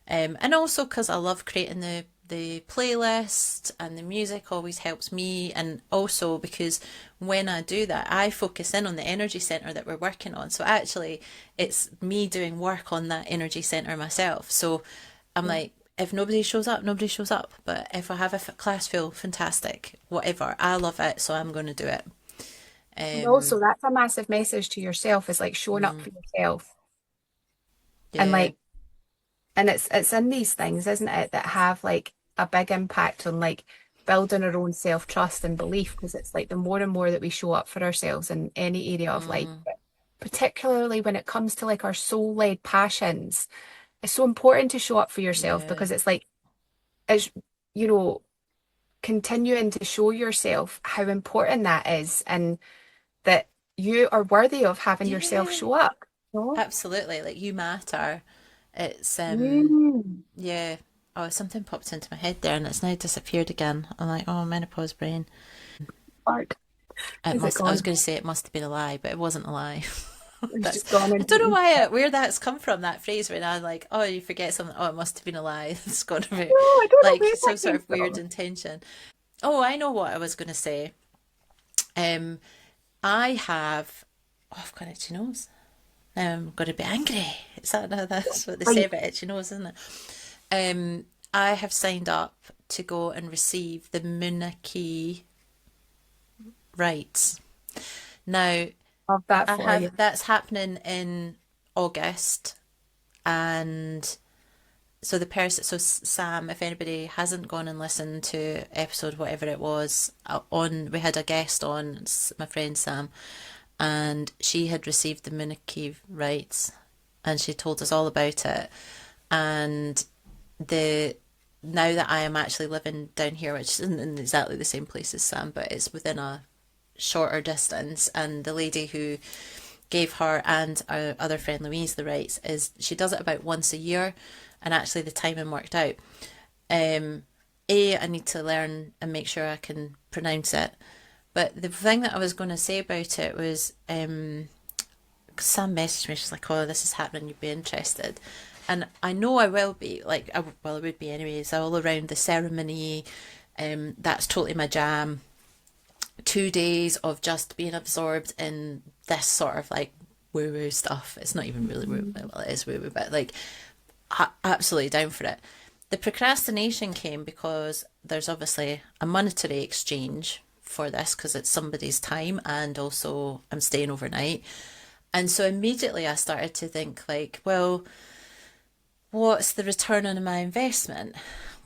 Speaker 3: and also because I love creating the playlist, and the music always helps me, and also because when I do that, I focus in on the energy center that we're working on. So actually, it's me doing work on that energy center myself. So I'm like, if nobody shows up, nobody shows up. But if I have a class full, fantastic, whatever. I love it, so I'm going to do it.
Speaker 2: and
Speaker 3: Um,
Speaker 2: also that's a massive message to yourself, is like showing up for yourself. And
Speaker 3: yeah,
Speaker 2: like, and it's in these things, isn't it, that have like a big impact on like building our own self-trust and belief, because it's like the more and more that we show up for ourselves in any area of life, but particularly when it comes to like our soul-led passions, it's so important to show up for yourself,
Speaker 3: yeah,
Speaker 2: because it's like is, you know, continuing to show yourself how important that is and that you are worthy of having yourself
Speaker 3: Yeah,
Speaker 2: show up. No?
Speaker 3: absolutely. Like you matter. It's
Speaker 2: Mm.
Speaker 3: yeah. Oh, something popped into my head there and it's now disappeared again. I'm like, oh, menopause brain.
Speaker 2: Mark,
Speaker 3: It
Speaker 2: is it
Speaker 3: must, I was
Speaker 2: gone?
Speaker 3: going to say it must have been a lie, but it wasn't a lie.
Speaker 2: It's
Speaker 3: That's,
Speaker 2: just gone
Speaker 3: I
Speaker 2: into
Speaker 3: don't know
Speaker 2: the
Speaker 3: why
Speaker 2: ether.
Speaker 3: where that's come from, that phrase when I'm like, oh, you forget something. Oh, it must have been a lie. It's gone about
Speaker 2: No, I don't know
Speaker 3: like
Speaker 2: where
Speaker 3: some
Speaker 2: that
Speaker 3: sort
Speaker 2: came
Speaker 3: of weird
Speaker 2: from.
Speaker 3: intention. Oh, I know what I was going to say. Um, I have, oh, I've got itchy nose. Now I'm going to be angry. Is that that's what they say
Speaker 2: Right.
Speaker 3: about itchy nose, isn't it? I have signed up to go and receive the Munaki rights. Now,
Speaker 2: Love that
Speaker 3: I
Speaker 2: for you.
Speaker 3: have that's happening in August, and so the person, so Sam, if anybody hasn't gone and listened to episode whatever it was on, we had a guest on, my friend Sam, and she had received the Munich rights, and she told us all about it, and the now that I am actually living down here, which isn't in exactly the same place as Sam, but it's within a shorter distance, and the lady who gave her and our other friend Louise the rights is she does it about once a year, and actually the timing worked out. Um, I need to learn and make sure I can pronounce it. But the thing that I was going to say about it was, Sam messaged me. She's like, "Oh, this is happening. You'd be interested." And I know I will be. Like, well, I would be anyways. All around the ceremony, that's totally my jam. 2 days of just being absorbed in this sort of like woo woo stuff. It's not even really woo, well, it is woo woo, but like absolutely down for it. The procrastination came because there's obviously a monetary exchange for this because it's somebody's time, and also I'm staying overnight. And so immediately I started to think like, well, what's the return on my investment?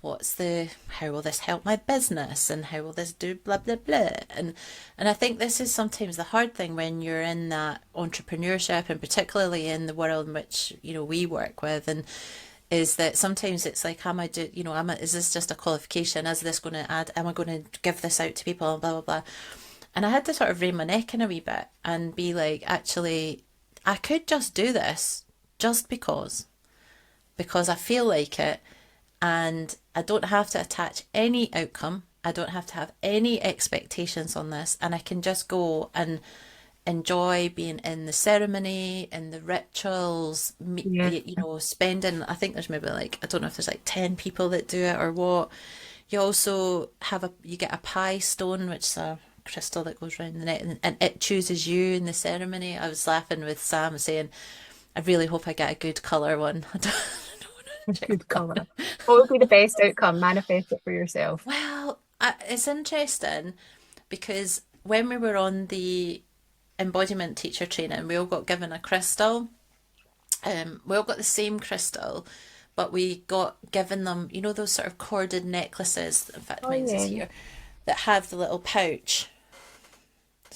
Speaker 3: What's the how will this help my business, and how will this do blah blah blah? And I think this is sometimes the hard thing when you're in that entrepreneurship, and particularly in the world in which we work with, and is that sometimes it's like, am I do is this just a qualification? Is this going to add? Am I going to give this out to people? And blah blah blah. And I had to sort of rein my neck in a wee bit and be like, actually, I could just do this just because I feel like it, and I don't have to attach any outcome. I don't have to have any expectations on this, and I can just go and enjoy being in the ceremony, in the rituals,
Speaker 2: Yeah.
Speaker 3: spending. I think there's maybe like, I don't know if there's like 10 people that do it or what. You also you get a pie stone, which is a crystal that goes around the neck, and it chooses you in the ceremony. I was laughing with Sam saying, I really hope I get a good colour one. I don't
Speaker 2: Good color. What would be the best outcome? Manifest it for yourself.
Speaker 3: Well, it's interesting because when we were on the embodiment teacher training, we all got given a crystal. We all got the same crystal, but we got given them, those sort of corded necklaces. In fact,
Speaker 2: Oh
Speaker 3: mine's is
Speaker 2: yeah.
Speaker 3: here, that have the little pouch.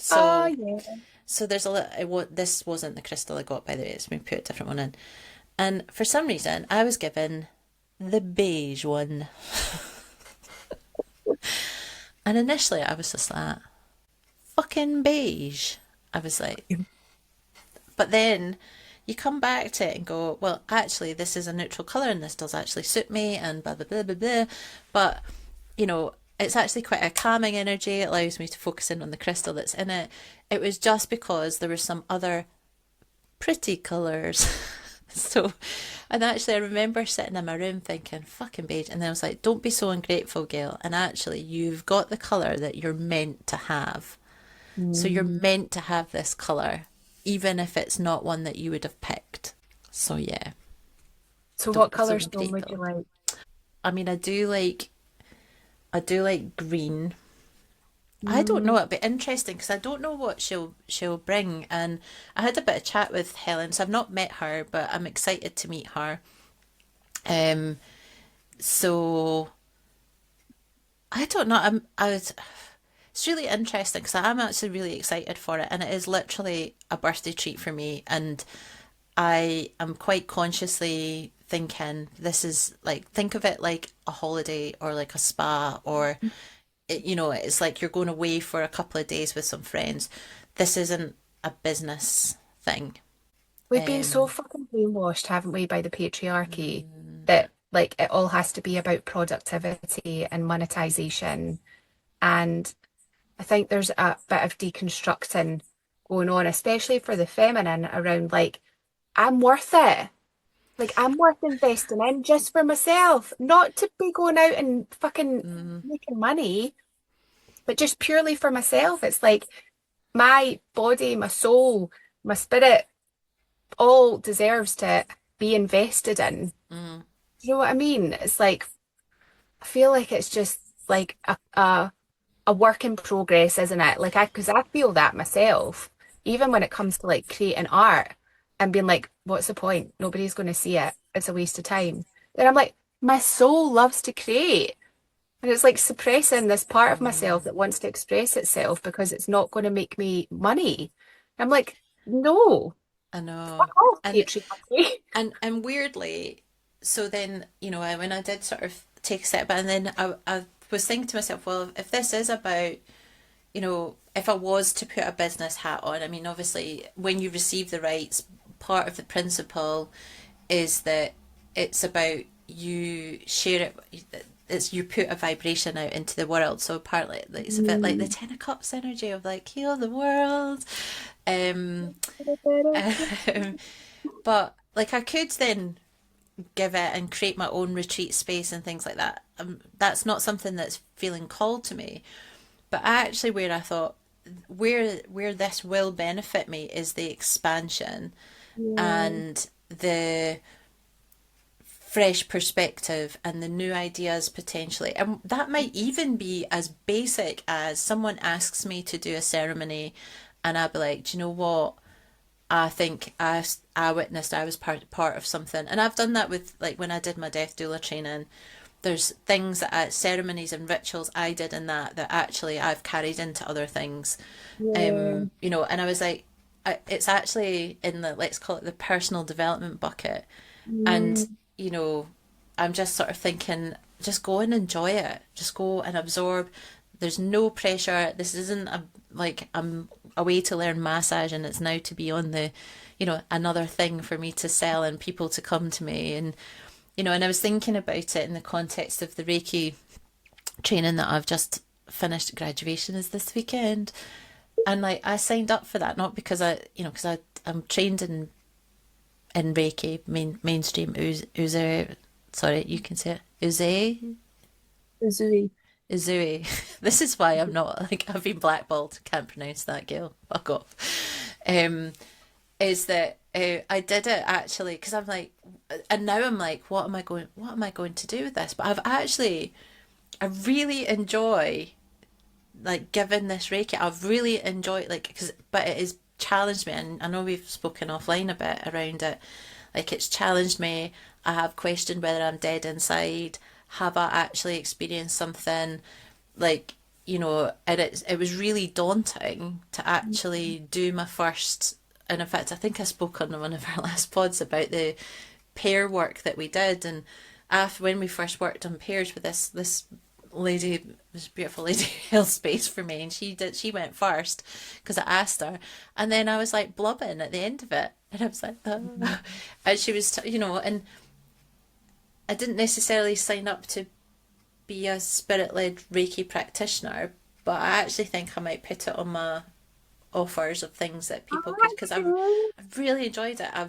Speaker 2: Oh
Speaker 3: So,
Speaker 2: yeah.
Speaker 3: so there's a little. This wasn't the crystal I got, by the way. It's we put a different one in, and for some reason, I was given the beige one. And initially, I was just like, fucking beige. I was like, but then you come back to it and go, well, actually, this is a neutral colour and this does actually suit me, and blah, blah, blah, blah, blah. But, it's actually quite a calming energy. It allows me to focus in on the crystal that's in it. It was just because there were some other pretty colours. So, and actually, I remember sitting in my room thinking, fucking beige. And then I was like, don't be so ungrateful, Gail. And actually, you've got the colour that you're meant to have. So you're
Speaker 2: Mm.
Speaker 3: meant to have this colour, even if it's not one that you would have picked. So yeah,
Speaker 2: So
Speaker 3: don't
Speaker 2: what
Speaker 3: be so
Speaker 2: color stone would you
Speaker 3: ungrateful.
Speaker 2: like?
Speaker 3: I mean, I do like green. I don't know.
Speaker 2: Mm.
Speaker 3: It'd be interesting because I don't know what she'll bring. And I had a bit of chat with Helen, so I've not met her, but I'm excited to meet her. Um, so I don't know. It's really interesting because I'm actually really excited for it, and it is literally a birthday treat for me. And I am quite consciously thinking this is like, think of it like a holiday or like a spa, or it's like you're going away for a couple of days with some friends. This isn't a business thing.
Speaker 2: We've been so
Speaker 3: Um,
Speaker 2: fucking brainwashed, haven't we, by the patriarchy, that like it all has to be about productivity and monetization. And I think there's a bit of deconstructing going on, especially for the feminine, around like, I'm worth it. Like, I'm worth investing in just for myself, not to be going out and fucking
Speaker 3: mm,
Speaker 2: making money, but just purely for myself. It's like my body, my soul, my spirit all deserves to be invested in.
Speaker 3: mm,
Speaker 2: You know what I mean? It's like, I feel like it's just like a work in progress, isn't it? Like because I feel that myself, even when it comes to like creating art and being like, what's the point? Nobody's going to see it. It's a waste of time. Then I'm like, my soul loves to create. And it's like suppressing this part of myself
Speaker 3: mm.
Speaker 2: that wants to express itself because it's not going to make me money. I'm like, no,
Speaker 3: I know.
Speaker 2: fuck off,
Speaker 3: And
Speaker 2: patriarchy.
Speaker 3: and weirdly, so then, when I did sort of take a step back, and then I was thinking to myself, well, if this is about, if I was to put a business hat on, I mean, obviously, when you receive the rights, part of the principle is that it's about you share it. It's you put a vibration out into the world. So apparently, like, it's a bit like the Ten of Cups energy of like heal the world. Um, um, but like I could then give it and create my own retreat space and things like that. That's not something that's feeling called to me. But actually, where I thought where this will benefit me is the expansion
Speaker 2: Yeah.
Speaker 3: and the fresh perspective and the new ideas potentially. And that might even be as basic as someone asks me to do a ceremony, and I'll be like, do you know what? I think I witnessed I was part of something, and I've done that with like when I did my death doula training. There's things ceremonies and rituals I did in that actually I've carried into other things,
Speaker 2: Yeah.
Speaker 3: and I was like, it's actually in the, let's call it the personal development bucket, and
Speaker 2: Mm.
Speaker 3: you know, I'm just sort of thinking, just go and enjoy it, just go and absorb. There's no pressure. This isn't like I'm away to learn massage and it's now to be on the, another thing for me to sell and people to come to me. And and I was thinking about it in the context of the Reiki training that I've just finished. Graduation is this weekend, and like I signed up for that not because I'm trained in Reiki, mainstream Uze. Sorry, you can say it.
Speaker 2: Uzui.
Speaker 3: Uzui. This is why I'm not like, I've been blackballed. Can't pronounce that, Gail. Fuck off. Is that I did it actually because I'm like, and now I'm like, what am I going to do with this? But I really enjoy like giving this Reiki. I've really enjoyed like but it has challenged me, and I know we've spoken offline a bit around it. Like it's challenged me. I have questioned whether I'm dead inside. Have I actually experienced something? Like, and it was really daunting to actually do my first. And in fact, I think I spoke on one of our last pods about the pair work that we did. And after when we first worked on pairs with this lady, this beautiful lady, held space for me, and she went first because I asked her, and then I was like blubbing at the end of it, and I was like, oh. And she was, and I didn't necessarily sign up to be a spirit-led Reiki practitioner, but I actually think I might put it on my offers of things that people could, because I've really enjoyed it. I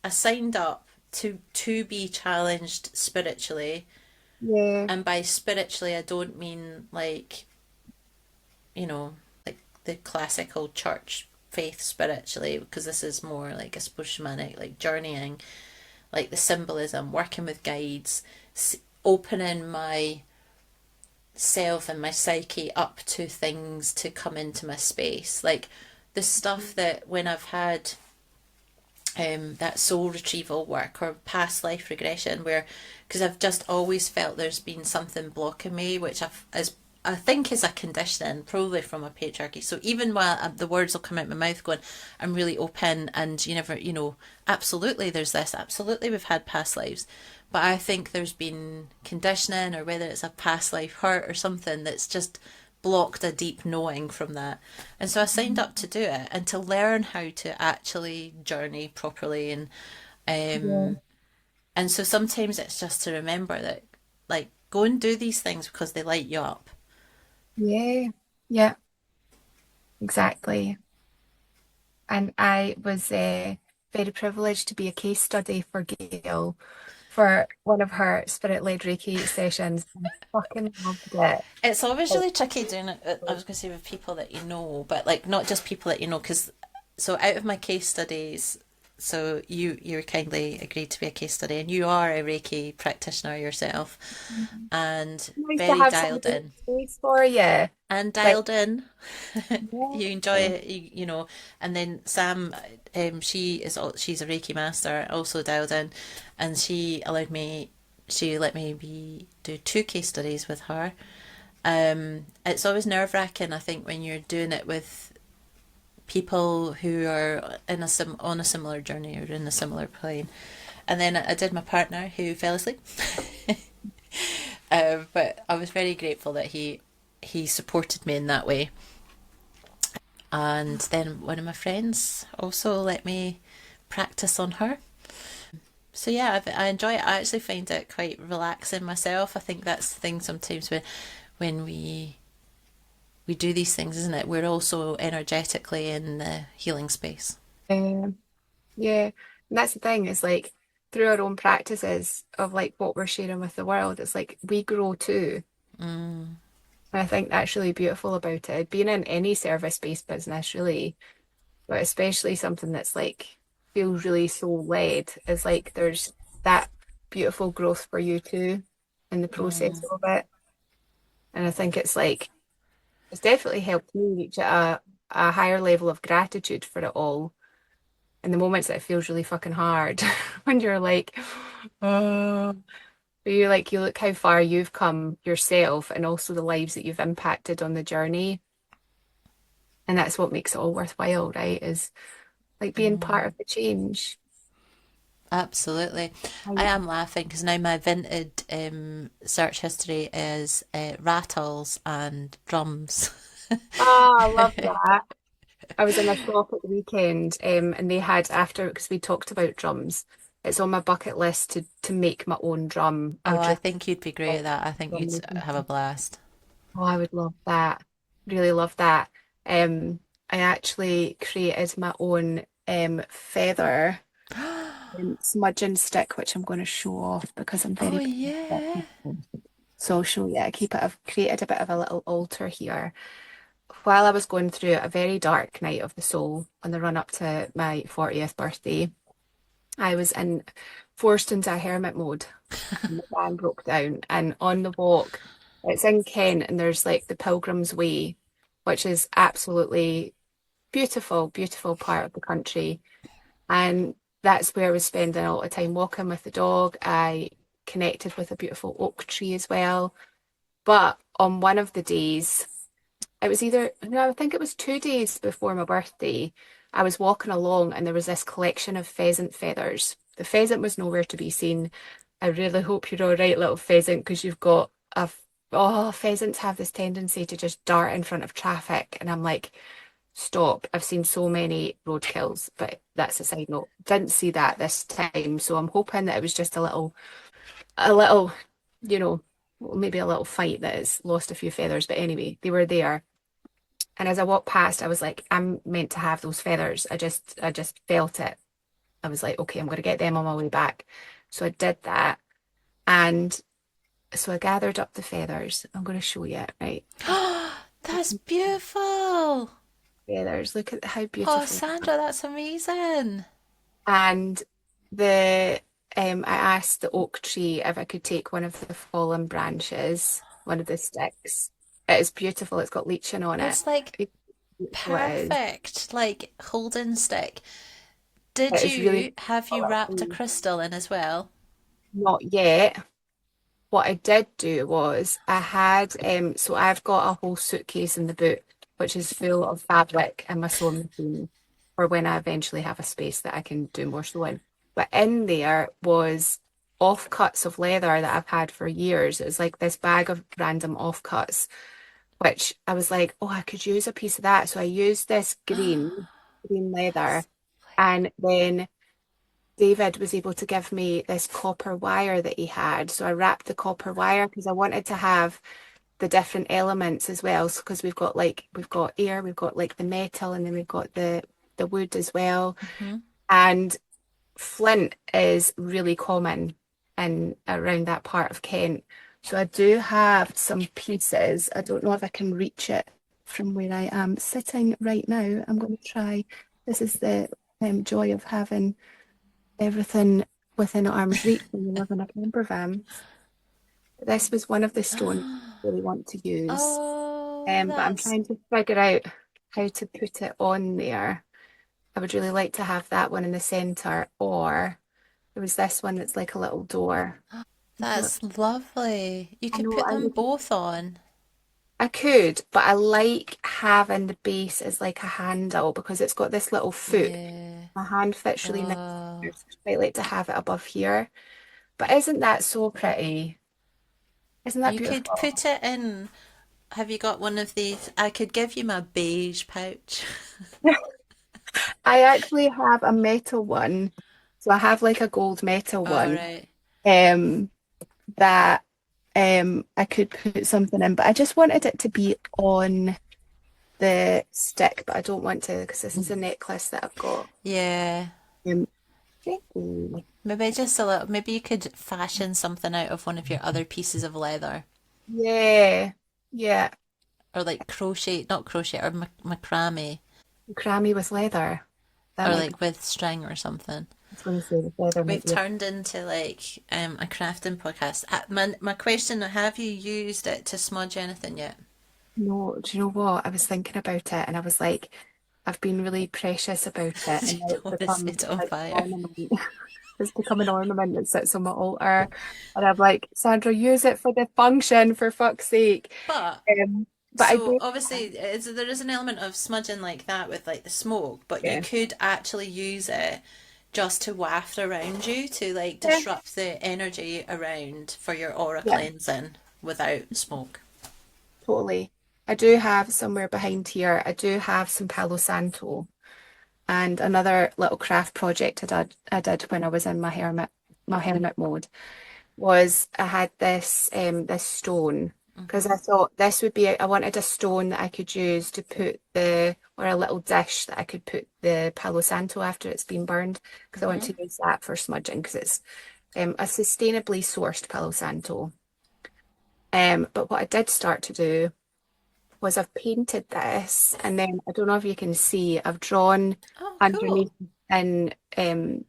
Speaker 3: signed up to be challenged spiritually,
Speaker 2: Yeah.
Speaker 3: and by spiritually I don't mean like like the classical church faith spiritually, because this is more like, I suppose, shamanic, like journeying, like the symbolism, working with guides, opening my self and my psyche up to things to come into my space, like the stuff that when I've had that soul retrieval work or past life regression, where because I've just always felt there's been something blocking me, which I've, as I think is a conditioning, probably from a patriarchy. So even while the words will come out my mouth going, I'm really open, and you never, absolutely there's this, absolutely we've had past lives. But I think there's been conditioning, or whether it's a past life hurt or something that's just blocked a deep knowing from that. And so I signed up to do it and to learn how to actually journey properly.
Speaker 2: Yeah.
Speaker 3: Um, and so sometimes it's just to remember that, like, go and do these things because they light you up.
Speaker 2: Yeah. Yeah, exactly. And I was very privileged to be a case study for Gail for one of her spirit-led Reiki sessions. I fucking loved it.
Speaker 3: It's always
Speaker 2: Like,
Speaker 3: really tricky doing it. I was going to say with people that you know, but like not just people that you know. Because so out of my case studies, so you kindly agreed to be a case study, and you are a Reiki practitioner yourself, and
Speaker 2: nice to
Speaker 3: very
Speaker 2: have some
Speaker 3: dialed in.
Speaker 2: space for you.
Speaker 3: And
Speaker 2: Like,
Speaker 3: dialed in. You enjoy
Speaker 2: yeah.
Speaker 3: it, And then Sam, she's a Reiki master, also dialed in, and she let me do two case studies with her. It's always nerve wracking, I think, when you're doing it with people who are on a similar journey or in a similar plane. And then I did my partner who fell asleep. But I was very grateful that he supported me in that way. And then one of my friends also let me practice on her. So yeah, I enjoy it. I actually find it quite relaxing myself. I think that's the thing sometimes when we do these things, isn't it? We're also energetically in the healing space.
Speaker 2: Um, yeah. And that's the thing, is like through our own practices of like what we're sharing with the world, it's like we grow too.
Speaker 3: Mm,
Speaker 2: And I think that's really beautiful about it. Being in any service-based business, really, but especially something that's like feels really soul-led, is like there's that beautiful growth for you too in the process
Speaker 3: mm,
Speaker 2: of it. And I think it's like it's definitely helped me reach a higher level of gratitude for it all in the moments that it feels really fucking hard when you're like, oh, but you look how far you've come yourself and also the lives that you've impacted on the journey. And that's what makes it all worthwhile, right? Is like being part
Speaker 3: mm.
Speaker 2: of the change.
Speaker 3: Absolutely. I
Speaker 2: Like,
Speaker 3: am laughing because now my Vinted search history is rattles and drums.
Speaker 2: oh, I love that. I was in a shop at the weekend, and they had after because we talked about drums. It's on my bucket list to make my own drum. I
Speaker 3: Oh,
Speaker 2: would
Speaker 3: I
Speaker 2: just
Speaker 3: think you'd be great at that. I think
Speaker 2: drum
Speaker 3: you'd
Speaker 2: making.
Speaker 3: have a blast.
Speaker 2: Oh, I would love that. Really love that. I actually created my own feather smudging stick, which I'm going to show off because I'm
Speaker 3: Oh
Speaker 2: very proud of
Speaker 3: yeah.
Speaker 2: it. So I'll show you. I've created a bit of a little altar here. While I was going through a very dark night of the soul on the run up to my 40th birthday, I was forced into a hermit mode. And the van broke down. And on the walk, it's in Kent, and there's like the Pilgrim's Way, which is absolutely beautiful, beautiful part of the country. And that's where I was spending a lot of time walking with the dog. I connected with a beautiful oak tree as well. But on one of the days, it was either, no, I think it was 2 days before my birthday. I was walking along and there was this collection of pheasant feathers. The pheasant was nowhere to be seen. I really hope you're all right, little pheasant, because you've got oh, pheasants have this tendency to just dart in front of traffic. And I'm like, stop. I've seen so many roadkills, but that's a side note. Didn't see that this time. So I'm hoping that it was just a little, you know, maybe a little fight that has lost a few feathers. But anyway, they were there. And as I walked past, I was like, I'm meant to have those feathers. I just felt it. I was like, okay, I'm going to get them on my way back. So I did that. And so I gathered up the feathers. I'm going to show you it, right? There's
Speaker 3: That's beautiful.
Speaker 2: feathers. Look at how
Speaker 3: Oh,
Speaker 2: beautiful.
Speaker 3: Sandra, that's amazing.
Speaker 2: And the I asked the oak tree if I could take one of the fallen branches, one of the sticks. It is beautiful. It's got leeching on it.
Speaker 3: It's like
Speaker 2: It's beautiful it is.
Speaker 3: perfect, like holding stick. Did
Speaker 2: It is really
Speaker 3: you have you
Speaker 2: beautiful.
Speaker 3: wrapped a crystal in as well?
Speaker 2: Not yet. what I did do was I had so I've got a whole suitcase in the boot which is full of fabric and my sewing machine for when I eventually have a space that I can do more sewing. But in there was offcuts of leather that I've had for years. It was like this bag of random offcuts, which I was like, oh, I could use a piece of that. So I used this green leather, and then David was able to give me this copper wire that he had. So I wrapped the copper wire because I wanted to have the different elements as well. So because we've got air, we've got like the metal, and then we've got the wood as well.
Speaker 3: Hmm.
Speaker 2: And flint is really common in around that part of Kent. So I do have some pieces. I don't know if I can reach it from where I am sitting right now. I'm going to try. This is the joy of having everything within arm's reach when you live in a camper van. This was one of the stones I really want to use.
Speaker 3: Oh,
Speaker 2: But I'm
Speaker 3: that's
Speaker 2: trying to figure out how to put it on there. I would really like to have that one in the center, or there was this one that's like a little door. But
Speaker 3: that's lovely. You
Speaker 2: I
Speaker 3: could
Speaker 2: know
Speaker 3: put them both on.
Speaker 2: I could, but I like having the base as like a handle because it's got this little foot.
Speaker 3: Yeah.
Speaker 2: My hand fits really nice. So
Speaker 3: Oh,
Speaker 2: I quite like to have it above here. But isn't that so pretty? Isn't that
Speaker 3: you could
Speaker 2: beautiful?
Speaker 3: put it in. Have you got one of these? I could give you my beige pouch.
Speaker 2: I actually have a metal one. So I have like a gold metal
Speaker 3: All
Speaker 2: one.
Speaker 3: right.
Speaker 2: Um that I could put something in, but I just wanted it to be on the stick, but I don't want to because this is a necklace that I've got.
Speaker 3: Yeah.
Speaker 2: Um, ooh,
Speaker 3: Maybe just a little, maybe you could fashion something out of one of your other pieces of leather.
Speaker 2: yeah, yeah,
Speaker 3: Or like crochet, not crochet, or macrame.
Speaker 2: crammy with leather. That
Speaker 3: Or
Speaker 2: might be.
Speaker 3: like with string or something.
Speaker 2: I was going to say the leather might
Speaker 3: We've
Speaker 2: be.
Speaker 3: turned into like a crafting podcast. My question, have you used it to smudge anything yet?
Speaker 2: No, do you know what? I was thinking about it, and I was like, I've been really precious about it, and now
Speaker 3: You
Speaker 2: it's
Speaker 3: don't want to
Speaker 2: become
Speaker 3: set it on
Speaker 2: like an
Speaker 3: fire.
Speaker 2: ornament. It's become an ornament that sits on my altar, and I'm like, Sandra, use it for the function, for fuck's sake.
Speaker 3: But
Speaker 2: But I
Speaker 3: so
Speaker 2: do.
Speaker 3: obviously there is an element of smudging like that with like the smoke, but you
Speaker 2: Yeah.
Speaker 3: could actually use it just to waft around you to like
Speaker 2: Yeah.
Speaker 3: disrupt the energy around for your aura
Speaker 2: Yeah.
Speaker 3: cleansing without smoke.
Speaker 2: Totally. I do have somewhere behind here, I do have some Palo Santo and another little craft project I did when I was in my hermit mode was I had this stone because I
Speaker 3: Hmm.
Speaker 2: thought this would be I wanted a stone that I could use to put the or a little dish that I could put the Palo Santo after it's been burned because I want
Speaker 3: Hmm.
Speaker 2: to use that for smudging because it's a sustainably sourced Palo Santo. But what I did start to do was I've painted this, and then I don't know if you can see, I've drawn
Speaker 3: Oh, cool.
Speaker 2: underneath in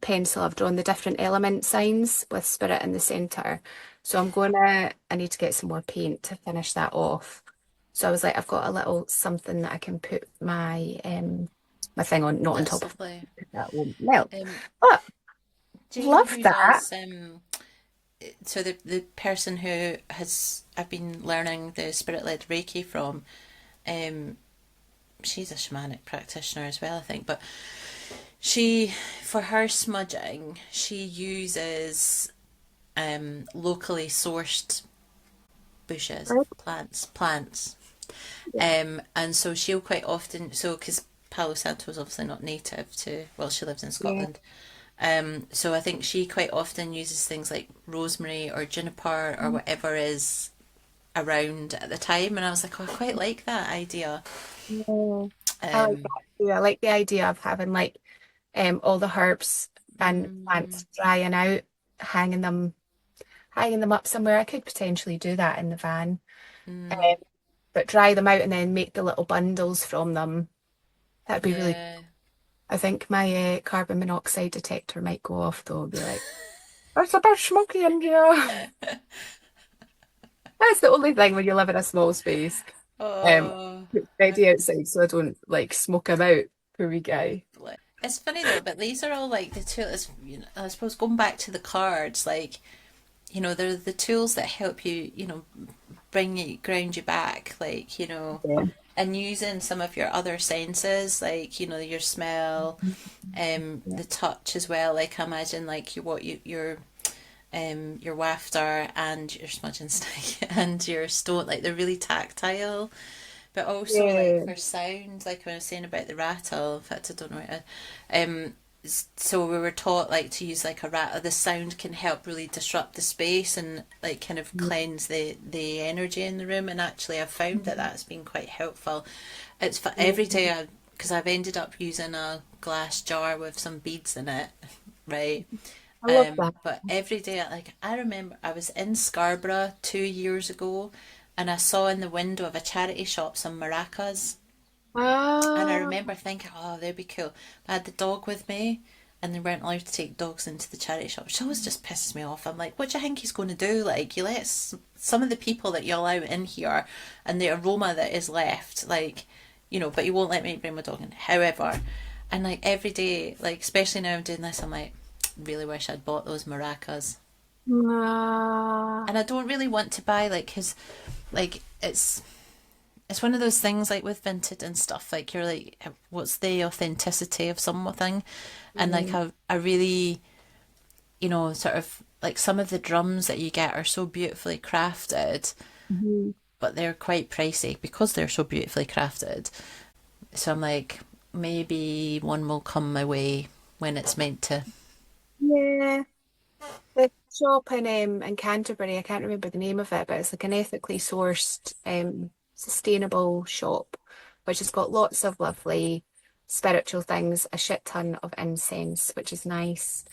Speaker 2: pencil, I've drawn the different element signs with spirit in the center. So I need to get some more paint to finish that off. So I was like, I've got a little something that I can put my thing on, not on
Speaker 3: That's
Speaker 2: top of
Speaker 3: lovely.
Speaker 2: that won't melt.
Speaker 3: Um,
Speaker 2: But
Speaker 3: do you know
Speaker 2: love
Speaker 3: who
Speaker 2: that.
Speaker 3: does so the person who has I've been learning the spirit led Reiki from, um, she's a shamanic practitioner as well, I think, but she for her smudging she uses locally sourced bushes, plants.
Speaker 2: Yeah,
Speaker 3: And so she'll quite often, so because Palo Santo is obviously not native to, well, she lives in
Speaker 2: yeah,
Speaker 3: Scotland. So I think she quite often uses things like rosemary or juniper or whatever is around at the time. And I was like, oh, I quite like that idea.
Speaker 2: yeah. I like
Speaker 3: Um,
Speaker 2: that too. I like the idea of having like all the herbs and
Speaker 3: mm,
Speaker 2: plants drying out, hanging them up somewhere. I could potentially do that in the van, um,
Speaker 3: mm,
Speaker 2: but dry them out and then make the little bundles from them. That'd be really.
Speaker 3: yeah.
Speaker 2: I think my carbon monoxide detector might go off though. I'll be like, "It's a bit smoky in here." That's the only thing when you live in a small space.
Speaker 3: Oh,
Speaker 2: Put Freddie outside so I don't like smoke him out. Poor wee guy.
Speaker 3: it's funny though, but these are all like the tools. I suppose going back to the cards, like they're the tools that help you, ground you back, like,
Speaker 2: Yeah.
Speaker 3: and using some of your other senses, like, your smell,
Speaker 2: Yeah.
Speaker 3: the touch as well. Like, I imagine, like, your wafter and your smudge and stick and your stone, like, they're really tactile. But also, like,
Speaker 2: Yeah.
Speaker 3: for sound, like when I was saying about the rattle, in fact, I don't know it. Um, so we were taught, like, to use, like, a rattle. The sound can help really disrupt the space and, like, kind of cleanse the energy in the room. And actually, I've found that that's been quite helpful. It's for
Speaker 2: Yeah.
Speaker 3: every day, because I've ended up using a glass jar with some beads in it, right?
Speaker 2: I love that.
Speaker 3: But every day, like, I remember I was in Scarborough 2 years ago, and I saw in the window of a charity shop some maracas, and I
Speaker 2: Ah,
Speaker 3: remember thinking, oh, they'd be cool. But I had the dog with me, and they weren't allowed to take dogs into the charity shop, which always just pisses me off. I'm like, what do you think he's going to do? Like, you let some of the people that you allow in here, and the aroma that is left, like, but you won't let me bring my dog in. However, and like every day, like especially now I'm doing this, I'm like, really wish I'd bought those maracas.
Speaker 2: ah,
Speaker 3: And I don't really want to buy, like, because, like, it's one of those things, like, with vintage and stuff, like, you're like, what's the authenticity of something? And like,
Speaker 2: mm,
Speaker 3: I really, sort of, like, some of the drums that you get are so beautifully crafted,
Speaker 2: mhm.
Speaker 3: but they're quite pricey because they're so beautifully crafted. So I'm like, maybe one will come my way when it's meant to.
Speaker 2: Yeah. The shop in Canterbury, I can't remember the name of it, but it's like an ethically sourced, sustainable shop, which has got lots of lovely spiritual things, a shit ton of incense, which is nice.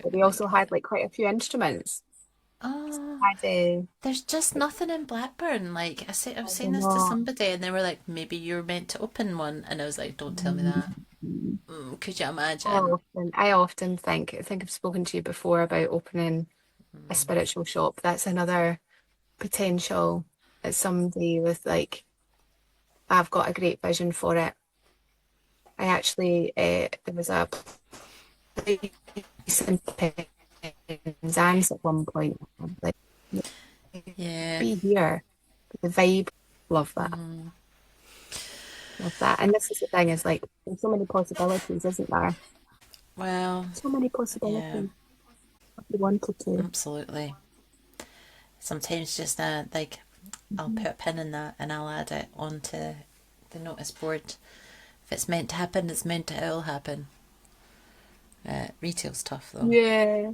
Speaker 2: But they
Speaker 3: Oh my
Speaker 2: also
Speaker 3: God.
Speaker 2: had like quite a few instruments.
Speaker 3: Oh,
Speaker 2: Had
Speaker 3: there's just
Speaker 2: like,
Speaker 3: nothing in Blackburn. Like, I was
Speaker 2: I
Speaker 3: saying
Speaker 2: don't
Speaker 3: this to
Speaker 2: know.
Speaker 3: somebody, and they were like, maybe you're meant to open one. And I was like, don't tell me that. Could you imagine?
Speaker 2: I often think I've spoken to you before about opening a spiritual shop. That's another potential that someday with like I've got a great vision for it. I actually there was a place in Penzance at one point. I was like,
Speaker 3: Yeah.
Speaker 2: be here. The vibe, love that. Love that. And this is the thing, is like there's so many possibilities, isn't there?
Speaker 3: Well,
Speaker 2: So many
Speaker 3: yeah,
Speaker 2: possibilities if you wanted to.
Speaker 3: absolutely. Sometimes just like, I'll
Speaker 2: Mhm.
Speaker 3: put a pin in that and I'll add it onto the notice board. If it's meant to happen, it's meant to all happen. Retail's tough though,
Speaker 2: Yeah.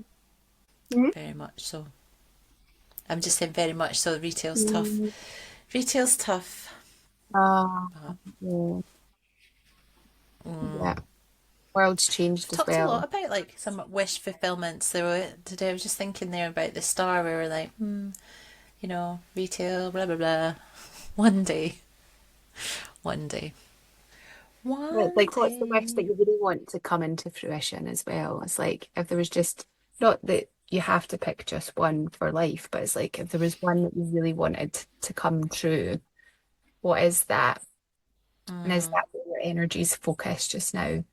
Speaker 2: Mhm.
Speaker 3: very much so. I'm just saying, very much so. Retail's tough.
Speaker 2: Mhm.
Speaker 3: Retail's tough.
Speaker 2: Ah,
Speaker 3: But
Speaker 2: yeah. Yeah. World's
Speaker 3: we've
Speaker 2: changed as
Speaker 3: talked a lot
Speaker 2: well.
Speaker 3: about, like, some wish fulfillments. There were today. I was just thinking there about the star. We were like, retail, blah blah blah. One day, one day,
Speaker 2: But it's
Speaker 3: one
Speaker 2: like, what's the wish that
Speaker 3: day.
Speaker 2: you really want to come into fruition as well? It's like if there was just, not that you have to pick just one for life, but it's like if there was one that you really wanted to come true, what is that? And is that where your energy's focused just now?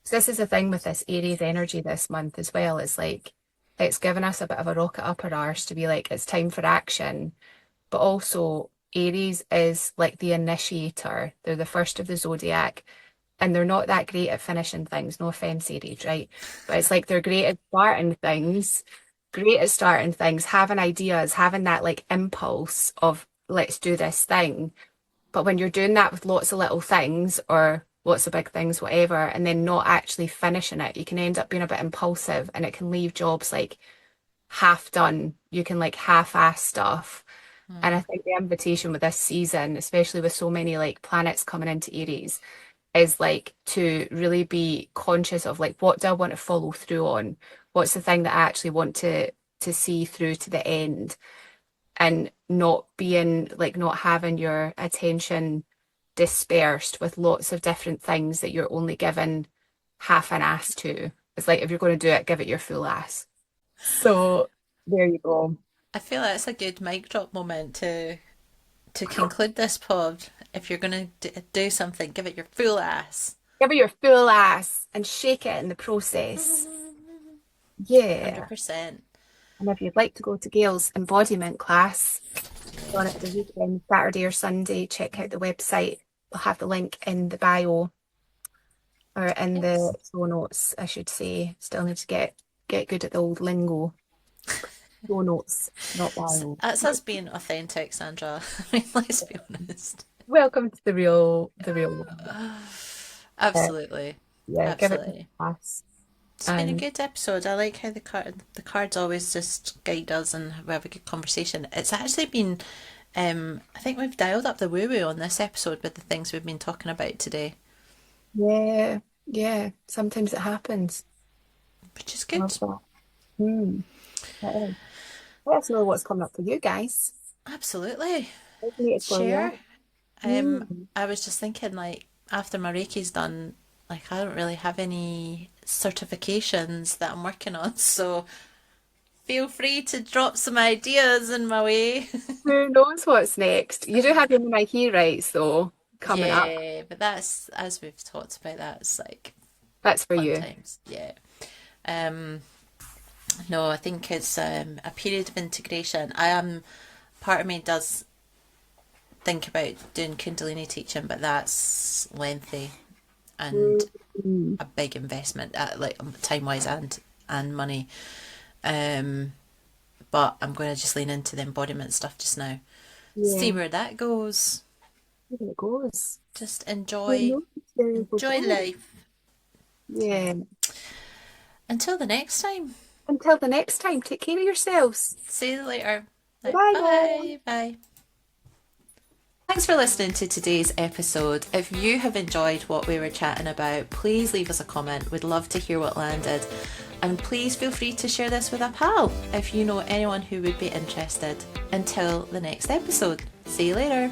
Speaker 2: So this is the thing with this Aries energy this month as well. It's like it's given us a bit of a rocket up our arse to be like, it's time for action. But also Aries is like the initiator. They're the first of the zodiac, and they're not that great at finishing things. No offense, Aries, right? But it's like they're great at starting things, having ideas, having that like impulse of let's do this thing. But when you're doing that with lots of little things or lots of big things, whatever, and then not actually finishing it, you can end up being a bit impulsive and it can leave jobs like half done. You can like half-ass stuff. And I think the invitation with this season, especially with so many like planets coming into Aries, is like to really be conscious of like what do I want to follow through on? What's the thing that I actually want to see through to the end, and not being like not having your attention dispersed with lots of different things that you're only given half an ass to. It's like if you're going to do it, give it your full ass. So there you go.
Speaker 3: I feel that's a good mic drop moment to conclude this pod. If you're gonna do something, give it your full ass.
Speaker 2: Give it your full ass and shake it in the process. Yeah.
Speaker 3: 100%.
Speaker 2: And if you'd like to go to Gail's embodiment class on at the weekend, Saturday or Sunday, check out the website. We'll have the link in the bio or in the show notes, I should say. Still need to get good at the old lingo. Show notes, not bio.
Speaker 3: That's us being authentic, Sandra. I mean, let's be honest.
Speaker 2: Welcome to the real world.
Speaker 3: Absolutely.
Speaker 2: Yeah, give it
Speaker 3: Absolutely.
Speaker 2: a pass.
Speaker 3: It's been a
Speaker 2: And
Speaker 3: good episode. I like how the cards always just guide us and we have a good conversation. It's actually been, I think we've dialed up the woo woo on this episode with the things we've been talking about today,
Speaker 2: yeah, sometimes it happens.
Speaker 3: which is
Speaker 2: Love
Speaker 3: good.
Speaker 2: that. That is. Let us know what's coming up for you guys.
Speaker 3: Absolutely.
Speaker 2: Resonated for
Speaker 3: Share.
Speaker 2: you.
Speaker 3: I was just thinking, like, after my Reiki's done, like, I don't really have any certifications that I'm working on, so feel free to drop some ideas in my way.
Speaker 2: Who knows what's next? You do have your Nike rights though coming up.
Speaker 3: Yeah, but that's, as we've talked about, that's like
Speaker 2: That's for
Speaker 3: fun
Speaker 2: you.
Speaker 3: times. Yeah. Um, no, I think it's a period of integration. Part of me does think about doing Kundalini teaching, but that's lengthy and
Speaker 2: Mm.
Speaker 3: a big investment, like time wise and money. But I'm going to just lean into the embodiment stuff just now. See
Speaker 2: Yeah,
Speaker 3: where that goes.
Speaker 2: there it goes.
Speaker 3: Just
Speaker 2: Who knows?
Speaker 3: enjoy life.
Speaker 2: Yeah.
Speaker 3: Until the next time.
Speaker 2: Until the next time, take care of yourselves.
Speaker 3: See you later. Right,
Speaker 2: Bye now.
Speaker 3: bye. Bye. Thanks for listening to today's episode. If you have enjoyed what we were chatting about, please leave us a comment. We'd love to hear what landed. And please feel free to share this with a pal if you know anyone who would be interested. Until the next episode. See you later.